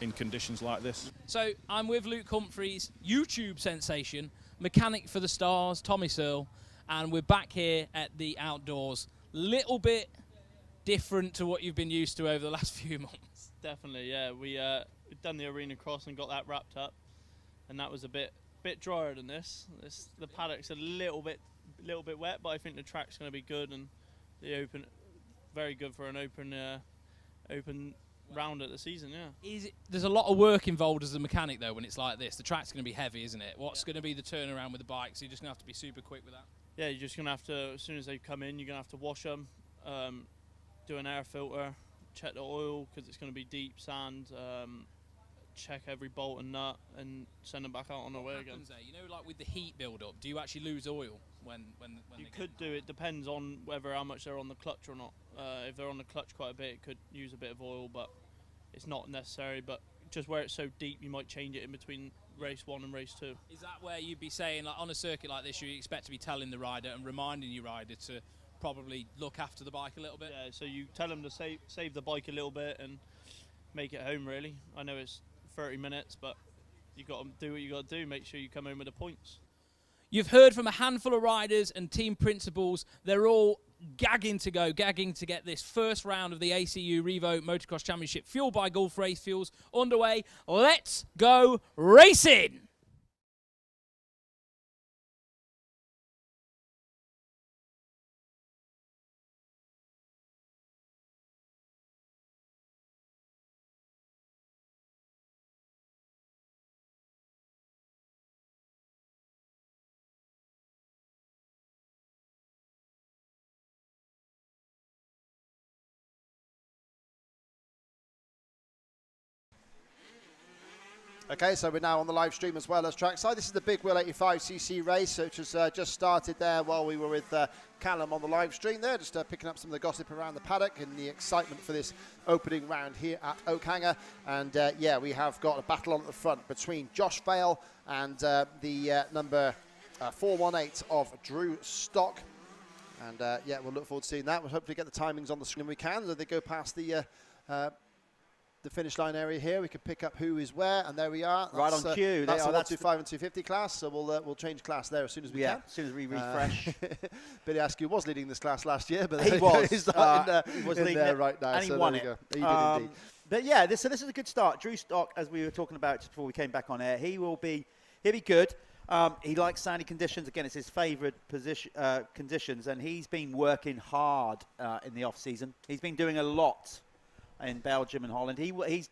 G: in conditions like this.
C: So I'm with Luke Humphreys, YouTube sensation, mechanic for the Stars, Tommy Searle, and we're back here at the outdoors. Little bit different to what you've been used to over the last few months.
I: Definitely, yeah. We've done the arena cross and got that wrapped up, and that was a bit drier than this. The paddock's a little bit wet, but I think the track's going to be good, and the very good for an open round at the season. Yeah.
C: There's a lot of work involved as a mechanic though when it's like this. The track's going to be heavy, isn't it? What's going to be the turnaround with the bike? So you're just going to have to be super quick with that.
I: Yeah, you're just going to have to, as soon as they come in, you're going to have to wash them, do an air filter, check the oil because it's going to be deep sand, check every bolt and nut, and send them back out on their way again.
C: There? You know, like with the heat build-up, do you actually lose oil when
I: you could do it? Depends on how much they're on the clutch or not. If they're on the clutch quite a bit, it could use a bit of oil, but it's not necessary. But just where it's so deep, you might change it in between race 1 and race 2.
C: Is that where you'd be saying, like on a circuit like this, you expect to be telling the rider and reminding your rider to probably look after the bike a little bit?
I: Yeah, so you tell them to save the bike a little bit and make it home, really. I know it's 30 minutes, but you got to do what you got to do. Make sure you come home with the points.
C: You've heard from a handful of riders and team principals. They're all gagging to get this first round of the ACU Revo Motocross Championship, fueled by Gulf Race Fuels, underway. Let's go racing!
A: Okay, so we're now on the live stream as well as trackside. This is the Big Wheel 85cc race, which has just started there while we were with Callum on the live stream there, just picking up some of the gossip around the paddock and the excitement for this opening round here at Oakhanger. And yeah, we have got a battle on at the front between Josh Vale and the number 418 of Drew Stock. And yeah, we'll look forward to seeing that. We'll hopefully get the timings on the screen when we can, so they go past the finish line area here. We can pick up who is where, and there we are.
B: Right on cue.
A: That's the 125 and 250 class, so we'll change class there as soon as we can.
B: As soon as we refresh.
A: Billy Askew was leading this class last year, but
B: he was.
A: He's
B: was
A: in there right now.
B: And he
A: so
B: won
A: there
B: it.
A: He did indeed.
B: But yeah, so this is a good start. Drew Stock, as we were talking about just before we came back on air, he'll be good. He likes sandy conditions. Again, it's his favourite conditions, and he's been working hard in the off season. He's been doing a lot in Belgium and Holland. He's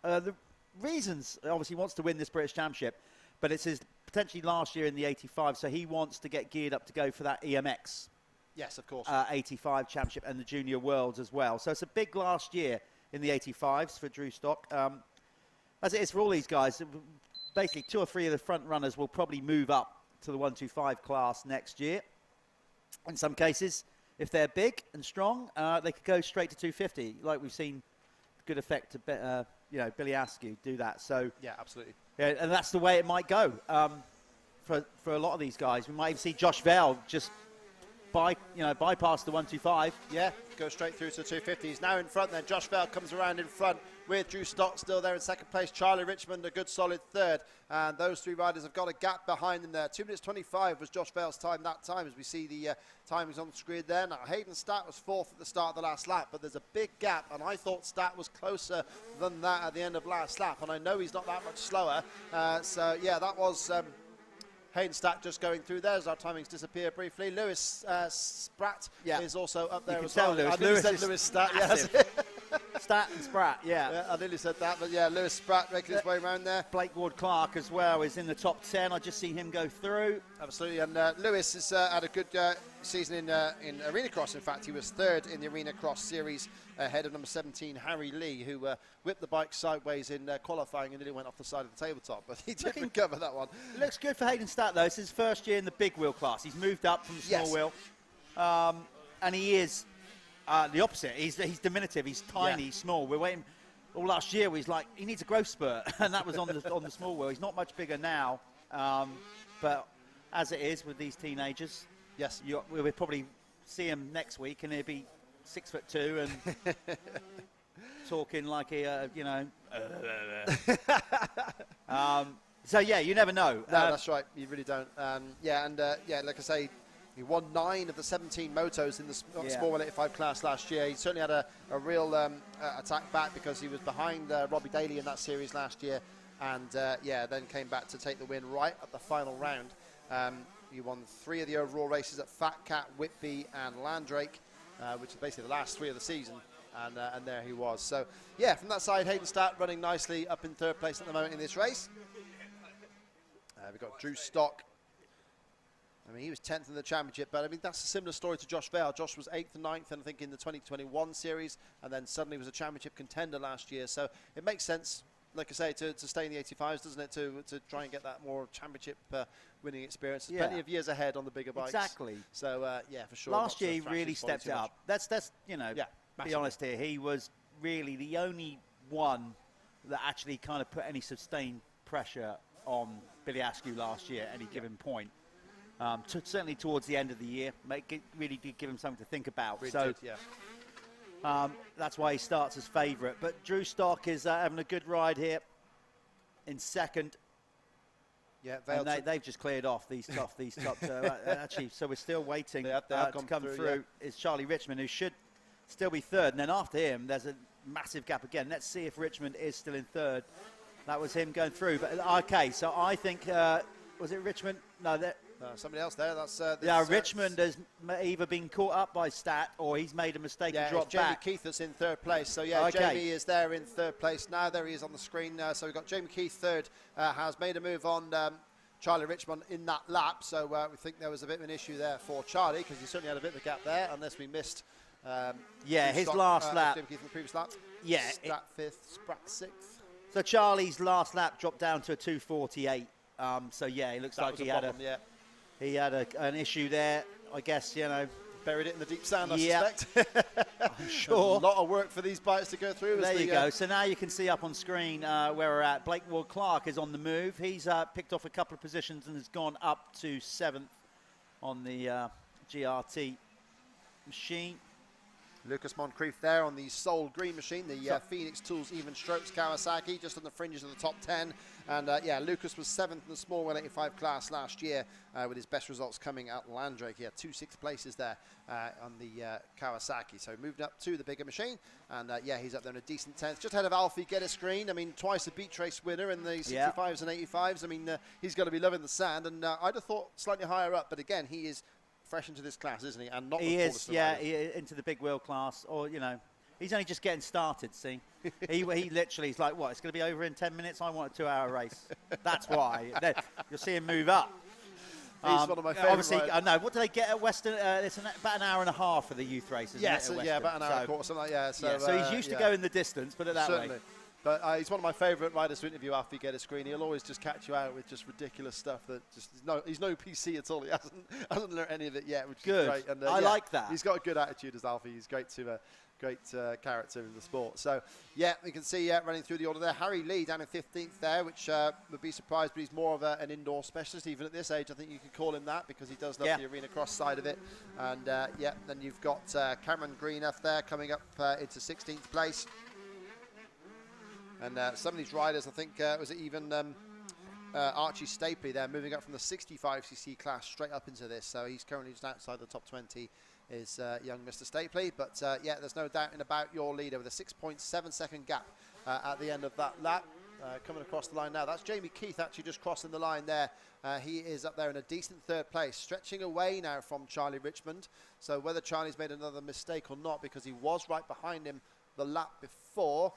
B: the reasons, obviously, he wants to win this British Championship, but it's his potentially last year in the 85, so he wants to get geared up to go for that EMX.
A: Yes, of course.
B: 85 Championship and the Junior Worlds as well. So it's a big last year in the 85s for Drew Stock. As it is for all these guys, basically 2 or 3 of the front runners will probably move up to the 125 class next year. In some cases, if they're big and strong, they could go straight to 250, like we've seen good effect to Billy Askew do that. So
A: yeah, absolutely.
B: Yeah, and that's the way it might go for a lot of these guys. We might even see Josh Vale just bypass the 125.
A: Yeah, go straight through to the 250. He's now in front then. Josh Vale comes around in front with Drew Stock still there in second place. Charlie Richmond, a good solid third. And those 3 riders have got a gap behind them there. 2 minutes 25 was Josh Vale's time that time, as we see the timings on the screen there. Now, Hayden Statt was 4th at the start of the last lap, but there's a big gap, and I thought Statt was closer than that at the end of last lap, and I know he's not that much slower. So, yeah, that was Hayden Stack just going through there as our timings disappear briefly. Lewis Spratt is also up there as well.
B: Lewis.
A: I nearly said Lewis Statt, yes.
B: Stat and Spratt, yeah.
A: I nearly said that, but yeah, Lewis Spratt making his way around there.
B: Blake Ward-Clark as well is in the top 10. I just see him go through.
A: Absolutely, and Lewis has had a good season in Arena Cross. In fact, he was third in the Arena Cross series ahead of number 17, Harry Lee, who whipped the bike sideways in qualifying and nearly went off the side of the tabletop, but he did recover that one.
B: Looks good for Hayden Statt, though. It's his first year in the big wheel class. He's moved up from the small wheel, and he is the opposite. He's diminutive. He's tiny, he's small. We're waiting. All last year, he's like, he needs a growth spurt, and that was on the small wheel. He's not much bigger now, but as it is with these teenagers, we'll probably see him next week, and he'll be 6'2" and talking like a, so yeah, you never know.
A: No, that's right. You really don't. Like I say, he won 9 of the 17 motos in the small 185 class last year. He certainly had a real attack back because he was behind Robbie Daly in that series last year, and then came back to take the win right at the final round. He won 3 of the overall races at Fat Cat, Whitby and Landrake, which is basically the last 3 of the season, and there he was. So yeah, from that side, Hayden Statt running nicely up in 3rd place at the moment in this race. We've got Drew Stock. I mean, he was 10th in the championship, but I mean, that's a similar story to Josh Vale. Josh was 8th and 9th, and I think in the 2021 series, and then suddenly was a championship contender last year. So it makes sense, like I say, to stay in the 85s, doesn't it, to try and get that more championship winning experience. There's plenty of years ahead on the bigger bikes.
B: Exactly.
A: So, for sure.
B: Last year, he really stepped it up. That's be honest here, he was really the only one that actually kind of put any sustained pressure on Billy Askew last year at any given point. Certainly towards the end of the year, really did give him something to think about.
A: Really did,
B: that's why he starts as favourite. But Drew Stock is having a good ride here in 2nd.
A: Yeah,
B: and they've just cleared off these top actually, so we're still waiting to come through. Is Charlie Richmond, who should still be 3rd, and then after him there's a massive gap again. Let's see if Richmond is still in 3rd. That was him going through. But okay, so I think was it Richmond? No,
A: somebody else there. That's
B: Richmond has either been caught up by Stat or he's made a mistake and dropped
A: Jamie
B: back.
A: Keith that's in 3rd place. So Jamie is there in 3rd place now. There he is on the screen. So we've got Jamie Keith 3rd, has made a move on Charlie Richmond in that lap. So we think there was a bit of an issue there for Charlie because he certainly had a bit of a gap there, unless we missed.
B: His last lap.
A: Jamie Keith in the previous lap.
B: Yeah,
A: Stat 5th, Spratt 6th.
B: So Charlie's last lap dropped down to a 2:48. So yeah, it looks like he had an issue there. I guess
A: buried it in the deep sand. I suspect.
B: I'm sure.
A: A lot of work for these bikes to go through.
B: There you go. So now you can see up on screen where we're at. Blake Ward-Clark is on the move. He's picked off a couple of positions and has gone up to 7th on the GRT machine.
A: Lucas Moncrief there on the Soul Green machine, the Phoenix Tools Even Strokes Kawasaki, just on the fringes of the top 10. And Lucas was 7th in the small 185 class last year, with his best results coming at Landrake. He had 2 6th places there on the Kawasaki. So moved up to the bigger machine, and he's up there in a decent 10th, just ahead of Alfie Geddes-Green. I mean, twice a beach race winner in the 65s and 85s. I mean, he's going to be loving the sand, and I'd have thought slightly higher up, but again, he is fresh into this class, isn't he? And not
B: he is, into the big wheel class, or he's only just getting started. See, he literally is like, what? It's going to be over in 10 minutes. I want a 2-hour race. That's why you'll see him move up.
A: He's one of my favourite.
B: Obviously, I know. What do they get at Western? It's about an hour and a half for the youth races.
A: Yes, about an hour and a quarter, something like that.
B: So he's used to going the distance, put it that way.
A: But he's one of my favourite riders to interview after you get a screen. He'll always just catch you out with just ridiculous stuff that he's no PC at all. He hasn't learned any of it yet, which is great. And,
B: I like that.
A: He's got a good attitude as Alfie. He's great character in the sport. So we can see running through the order there. Harry Lee down in 15th there, which would be surprised, but he's more of an indoor specialist even at this age. I think you could call him that because he does love the arena cross side of it. And then you've got Cameron Greenup there coming up into 16th place. And some of these riders, I think, was it even Archie Stapley there, moving up from the 65cc class straight up into this. So he's currently just outside the top 20, is young Mr. Stapley. But there's no doubt about your leader with a 6.7 second gap at the end of that lap. coming across the line now. That's Jamie Keith actually just crossing the line there. He is up there in a decent third place, stretching away now from Charlie Richmond. So whether Charlie's made another mistake or not, because he was right behind him the lap before.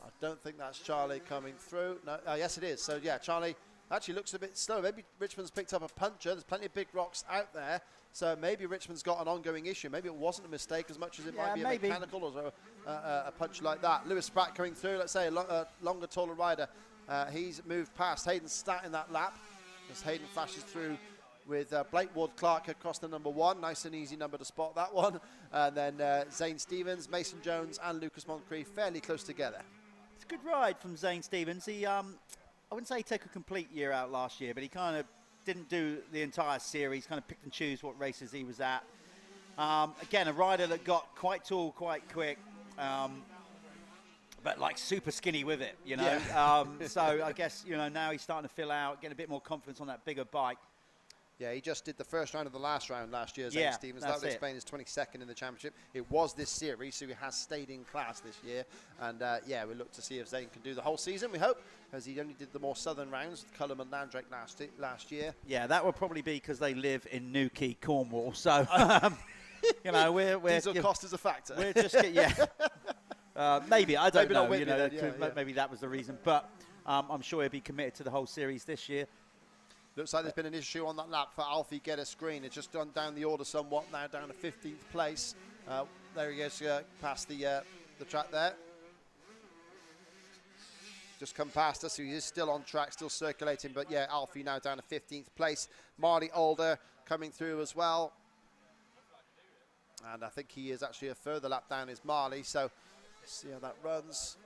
A: I don't think that's Charlie coming through. No, yes it is. So yeah, Charlie actually looks a bit slow. Maybe Richmond's picked up a puncher. There's plenty of big rocks out there. So maybe Richmond's got an ongoing issue. Maybe it wasn't a mistake as much as it might be a mechanical or a punch like that. Lewis Spratt coming through, let's say a longer, taller rider. He's moved past Hayden Statt in that lap as Hayden flashes through with Blake Ward-Clark across the number 1. Nice and easy number to spot that one. And then Zane Stevens, Mason Jones and Lucas Moncrief fairly close together.
B: It's a good ride from Zane Stevens. He, I wouldn't say he took a complete year out last year, but he kind of didn't do the entire series, kind of picked and choose what races he was at. Again, a rider that got quite tall, quite quick, but like super skinny with it, you know. Yeah. So I guess, you know, now he's starting to fill out, get a bit more confidence on that bigger bike.
A: Yeah, he just did the first round of the last round last year, Zane Stevens. That would explain his 22nd in the championship. It was this series, so he has stayed in class this year. And yeah, we look to see if Zane can do the whole season, we hope, as he only did the more southern rounds with Cullen and Landrake last year.
B: Yeah, that will probably be because they live in Newquay, Cornwall. So, you know, we're
A: diesel cost is a factor.
B: We're just, maybe, I don't know. You know, maybe that was the reason. But I'm sure he'll be committed to the whole series this year.
A: Looks like there's been an issue on that lap for Alfie Geddes-Green. It's just gone down the order somewhat, now down to 15th place. There he goes past the track there. Just come past us, so he is still on track, still circulating. But yeah, Alfie now down to 15th place. Marley Alder coming through as well. And I think he is actually a further lap down is Marley. So let's see how that runs.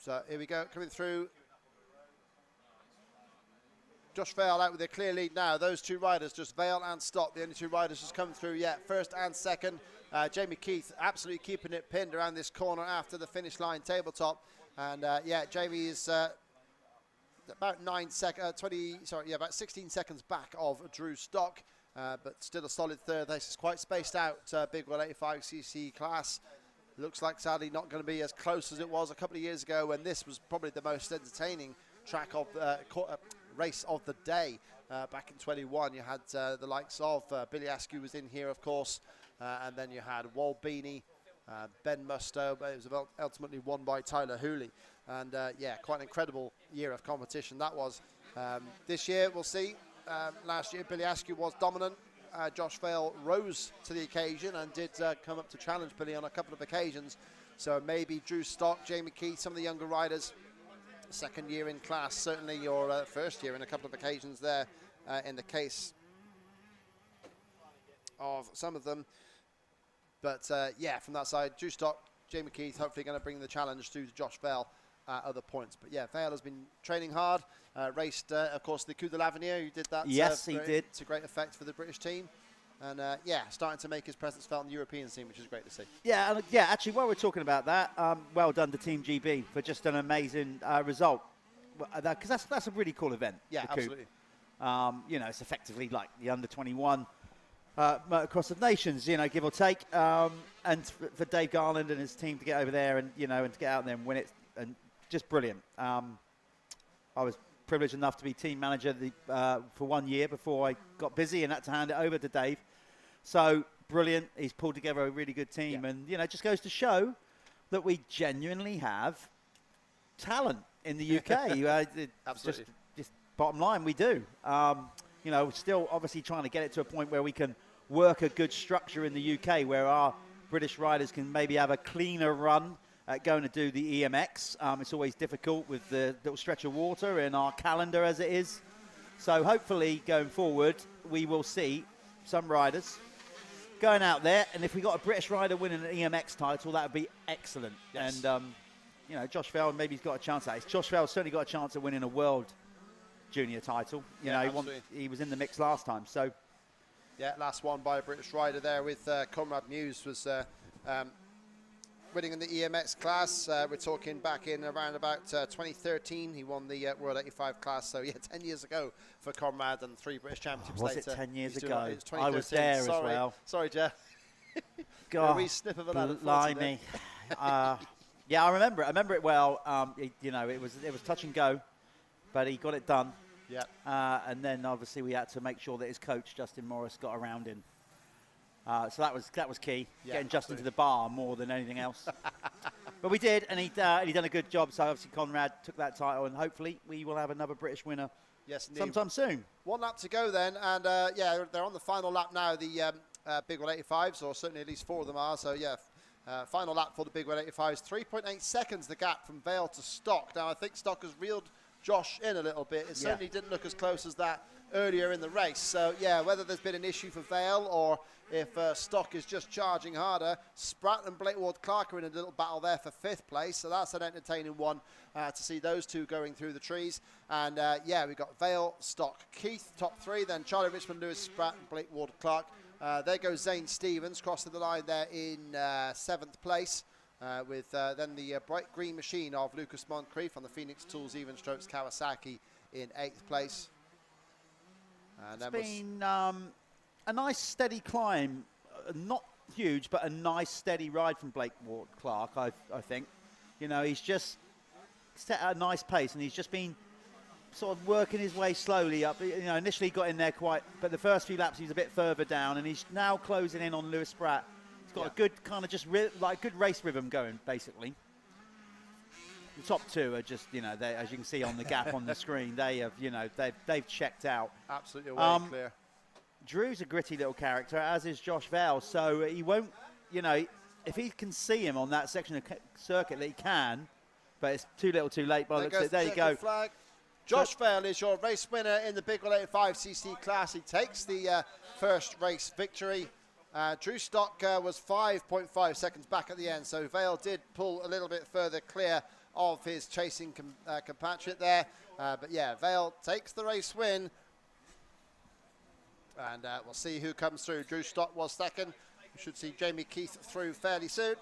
A: So here we go, coming through. Josh Vale out with a clear lead now. Those two riders, just Vale and Stott, the only two riders just come through yet. First and second. Jamie Keith absolutely keeping it pinned around this corner after the finish line tabletop. And yeah, Jamie is about about 16 seconds back of Drew Stock, but still a solid third. This is quite spaced out, Big Wheel 85cc class. Looks like sadly not going to be as close as it was a couple of years ago when this was probably the most entertaining track of race of the day. Back in 21 you had the likes of Billy Askew was in here, of course, and then you had Wal Beanie, Ben Musto, but it was ultimately won by Tyler Hooley. And yeah, quite an incredible year of competition that was. This year we'll see. Last year Billy Askew was dominant. Josh Vale rose to the occasion and did come up to challenge Billy on a couple of occasions. So maybe Drew Stock, Jamie Keith, some of the younger riders, second year in class, certainly your first year in a couple of occasions there in the case of some of them. But yeah, from that side, Drew Stock, Jamie Keith, hopefully going to bring the challenge to Josh Vale at other points. But yeah, Vale has been training hard, raced, of course, the Coup de l'Avenir. You did that.
B: Yes, he did.
A: It's a great effect for the British team. And yeah, starting to make his presence felt in the European scene, which is great to see.
B: Yeah, and yeah, actually, while we're talking about that, well done to Team GB for just an amazing result. Because that's a really cool event.
A: Yeah, absolutely.
B: You know, it's effectively like the under-21 Motocross of Nations, you know, give or take. And for Dave Garland and his team to get over there and, you know, and to get out there and win it, and just brilliant. I was privileged enough to be team manager for 1 year before I got busy and had to hand it over to Dave. So brilliant. He's pulled together a really good team, and you know, it just goes to show that we genuinely have talent in the UK.
A: Absolutely.
B: Just bottom line, we do. You know, still obviously trying to get it to a point where we can work a good structure in the UK, where our British riders can maybe have a cleaner run at going to do the EMX. It's always difficult with the little stretch of water in our calendar as it is. So hopefully going forward, we will see some riders going out there, and if we got a British rider winning an EMX title, that would be excellent. Yes. And you know, Josh Vale, maybe he's got a chance at it. Josh Vale's certainly got a chance at winning a world junior title. You know, he was in the mix last time. So
A: Yeah, last one by a British rider there with Conrad Muse was winning in the EMX class. We're talking back in around about 2013. He won the World 85 class. So, yeah, 10 years ago for Conrad and 3 British championships
B: Was
A: later.
B: it 10 years
A: He's
B: ago?
A: It was
B: I was there as well.
A: Sorry, Jeff.
B: God,
A: a wee snip of an
B: blimey. Yeah, I remember it. I remember it well. You know, it was touch and go, but he got it done.
A: Yeah.
B: And then obviously we had to make sure that his coach Justin Morris got around him. So that was key, getting Justin to the bar more than anything else. But we did, and he done a good job. So obviously Conrad took that title, and hopefully we will have another British winner.
A: Yes, indeed.
B: Sometime soon. 1
A: lap to go then, and yeah, they're on the final lap now. The Big Wheel 85s, or certainly at least 4 of them are. So yeah, final lap for the Big Wheel 85s. 3.8 seconds the gap from Vale to Stock. Now I think Stock has reeled Josh in a little bit. It certainly didn't look as close as that earlier in the race. So yeah, whether there's been an issue for Vale or if Stock is just charging harder. Spratt and Blake Ward-Clark are in a little battle there for 5th place. So that's an entertaining one to see those two going through the trees. And yeah, we've got Vale, Stock, Keith, top 3. Then Charlie Richmond, Lewis Spratt and Blake Ward-Clark. There goes Zane Stevens crossing the line there in 7th place. With then the bright green machine of Lucas Moncrief on the Phoenix Tools Even Strokes Kawasaki in 8th place. And
B: it's been a nice steady climb, not huge, but a nice steady ride from Blake Ward-Clark, I think. You know, he's just set at a nice pace, and he's just been sort of working his way slowly up. You know, initially got in there but the first few laps he's a bit further down, and he's now closing in on Lewis Spratt. He's got a good kind of just like good race rhythm going, basically. The top 2 are just, you know, they, as you can see on the gap on the screen, they have, you know, they've checked out.
A: Absolutely away clear.
B: Drew's a gritty little character, as is Josh Vale, so he won't, you know, if he can see him on that section of circuit that he can, but it's too little too late by the looks of it. There you go.
A: Flag. Josh Vale is your race winner in the Big Wheel 85cc class. He takes the first race victory. Drew Stock was 5.5 seconds back at the end, so Vale did pull a little bit further clear of his chasing compatriot there. But yeah, Vale takes the race win. And we'll see who comes through. Drew Stock was 2nd. We should see Jamie Keith through fairly soon.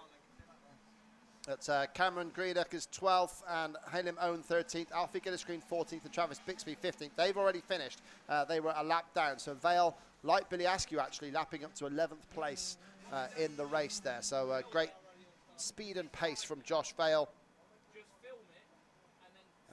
A: That's Cameron Greenock is 12th and Halim Owen 13th. Alfie Gillisgreen 14th and Travis Bixby 15th. They've already finished. They were a lap down. So Vale, like Billy Askew actually, lapping up to 11th place in the race there. So great speed and pace from Josh Vale.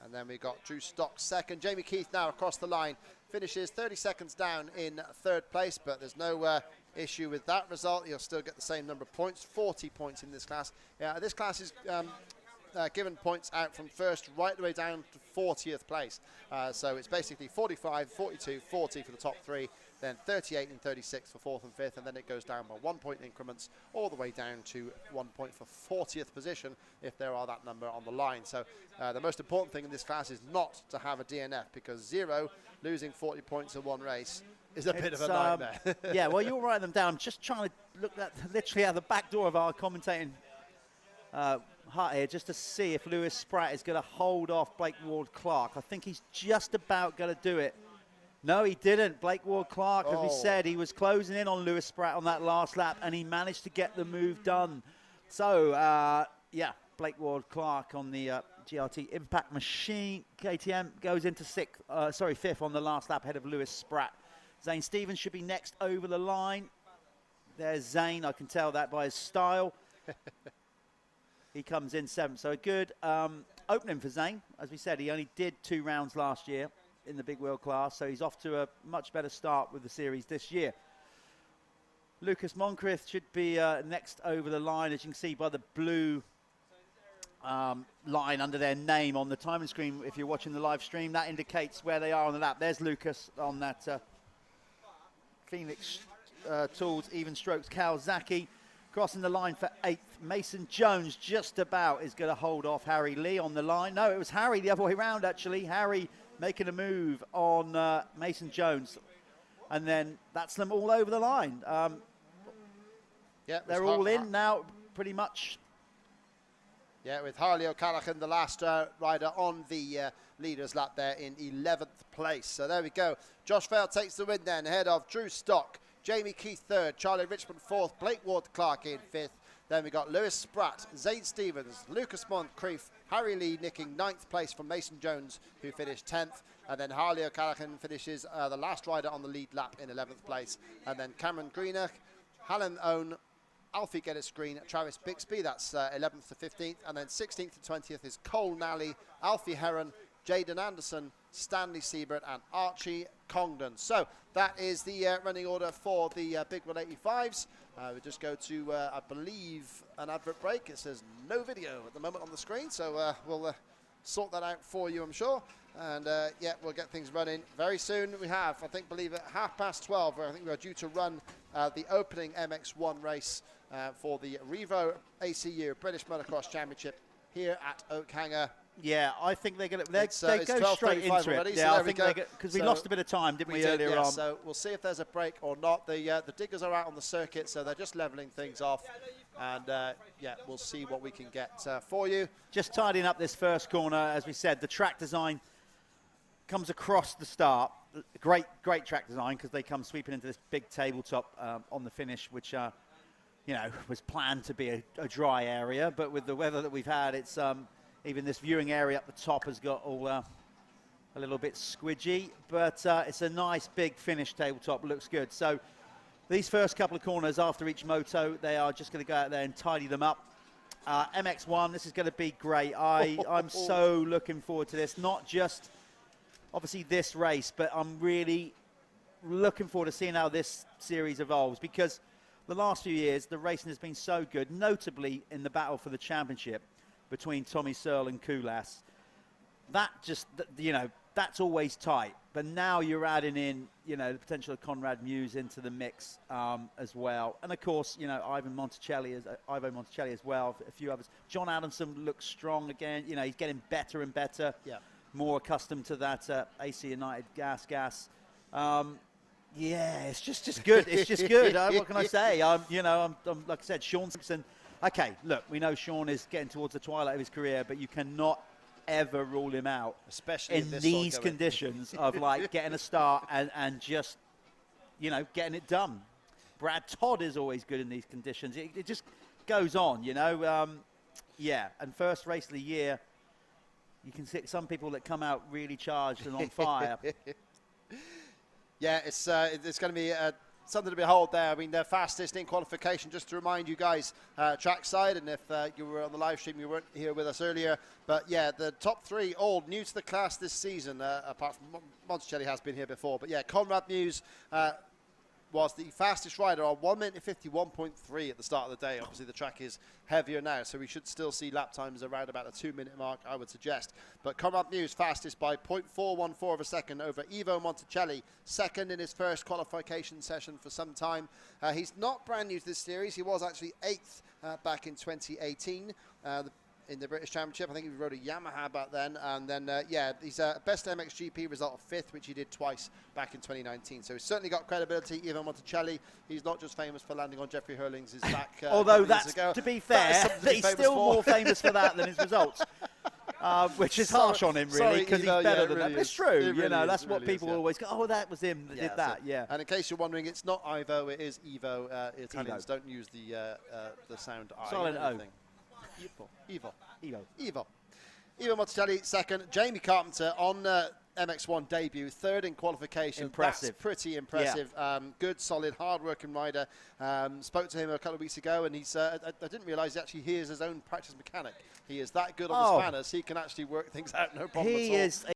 A: And then we got Drew Stock 2nd. Jamie Keith now across the line. Finishes 30 seconds down in 3rd place, but there's no issue with that result. You'll still get the same number of points, 40 points in this class. Yeah, this class is given points out from 1st right the way down to 40th place. So it's basically 45, 42, 40 for the top 3, then 38 and 36 for 4th and 5th, and then it goes down by 1 point increments all the way down to 1 point for 40th position if there are that number on the line. So the most important thing in this class is not to have a DNF, because 0, losing 40 points in one race, is a bit of a nightmare.
B: Yeah, well, you'll write them down. I'm just trying to look at literally out the back door of our commentating hut here just to see if Lewis Spratt is going to hold off Blake Ward-Clark. I think he's just about going to do it. No, he didn't. Blake Ward-Clark, as we said, he was closing in on Lewis Spratt on that last lap, and he managed to get the move done. So, yeah, Blake Ward-Clark on the GRT Impact Machine. KTM goes into 5th on the last lap ahead of Lewis Spratt. Zane Stevens should be next over the line. There's Zane. I can tell that by his style. He comes in 7th. So a good opening for Zane. As we said, he only did 2 rounds last year in the big wheel class, so he's off to a much better start with the series this year. Lucas Moncrief should be next over the line, as you can see by the blue line under their name on the timing screen. If you're watching the live stream, that indicates where they are on the lap. There's Lucas on that Phoenix Tools Even Strokes Kawasaki. Crossing the line for 8th, Mason Jones just about is going to hold off Harry Lee on the line. No, it was Harry the other way around, actually. Harry making a move on Mason Jones. And then that's them all over the line.
A: Yeah,
B: they're all in now, pretty much.
A: Yeah, with Harley O'Callaghan, the last rider on the leaders lap there in 11th place. So there we go. Josh Vale takes the win then, ahead of Drew Stock, Jamie Keith third, Charlie Richmond fourth, Blake Ward-Clark in fifth. Then we got Lewis Spratt, Zaid Stevens, Lucas Moncrief, Harry Lee nicking 9th place from Mason Jones, who finished 10th. And then Harley O'Callaghan finishes the last rider on the lead lap in 11th place. And then Cameron Greenach, Hallam Owen, Alfie Geddes Green, Travis Bixby, that's 11th to 15th. And then 16th to 20th is Cole Nally, Alfie Heron, Jaden Anderson, Stanley Siebert and Archie Congdon. So that is the running order for the Big 185s. We just go to, I believe, an advert break. It says no video at the moment on the screen, so we'll sort that out for you, I'm sure. And yeah, we'll get things running very soon. We have, I think, believe it, 12:30, where I think we are due to run the opening MX1 race for the Revo ACU British Motocross Championship here at Oakhanger.
B: Yeah, I think they're going to they
A: it's
B: go straight into it.
A: already,
B: Yeah,
A: so
B: I think because we lost a bit of time, didn't we, earlier on?
A: So we'll see if there's a break or not. The diggers are out on the circuit, so they're just leveling things off. And yeah, we'll see what we can get for you.
B: Just tidying up this first corner, as we said, the track design comes across the start. Great track design, because they come sweeping into this big tabletop on the finish, which you know, was planned to be a dry area, but with the weather that we've had, it's even this viewing area up the top has got all a little bit squidgy, but it's a nice big finish tabletop, looks good. So these first couple of corners after each moto, they are just going to go out there and tidy them up. MX1, this is going to be great. I'm so looking forward to this, not just obviously this race, but I'm really looking forward to seeing how this series evolves, because the last few years, the racing has been so good, notably in the battle for the championship between Tommy Searle and Kulas. That just, you know, that's always tight. But now you're adding in, you know, the potential of Conrad Muse into the mix as well. And of course, you know, Ivo Monticelli as well, a few others. John Adamson looks strong again. You know, he's getting better and better. Yeah. More accustomed to that AC United gas. Yeah, it's just good. It's just good. What can I say? You know, I'm like I said, Sean Simpson. Okay, look, we know Sean is getting towards the twilight of his career, but you cannot ever rule him out,
A: especially
B: in these conditions of like getting a start and just, you know, getting it done. Brad Todd is always good in these conditions. It just goes on, you know. Yeah, and first race of the year, you can see some people that come out really charged and on fire.
A: Yeah, it's going to be something to behold there. I mean, they're fastest in qualification, just to remind you guys, trackside, and if you were on the live stream, you weren't here with us earlier. But yeah, the top three all new to the class this season, apart from Monticelli has been here before. But yeah, Conrad Muse was the fastest rider on 1 minute 51.3 at the start of the day. Obviously, the track is heavier now, so we should still see lap times around about the 2 minute mark, I would suggest. But Conrad Muse fastest by 0.414 of a second over Ivo Monticelli, second in his first qualification session for some time. He's not brand new to this series. He was actually 8th back in 2018. In the British Championship. I think he rode a Yamaha back then. And then, yeah, he's best MXGP result of 5th, which he did twice back in 2019. So he's certainly got credibility. Ivo Monticelli, he's not just famous for landing on Jeffrey Hurling's back.
B: Although that's, to be fair, he's still more famous for that than his results. Which is harsh on him, really, because he's better than that. But it's true, you know, that's what people always go, oh, that was him that did that, yeah.
A: And in case you're wondering, it's not Ivo, it is Evo. Italians don't use the sound I.
B: Silent O.
A: Ivo Monticelli second. Jamie Carpenter on MX1 debut, third in qualification.
B: Impressive.
A: That's pretty impressive. Yeah. Good, solid, hard-working rider. Spoke to him a couple of weeks ago, and he's. I didn't realise he is his own practice mechanic. He is that good on the spanners. He can actually work things out, no problem at all.
B: He is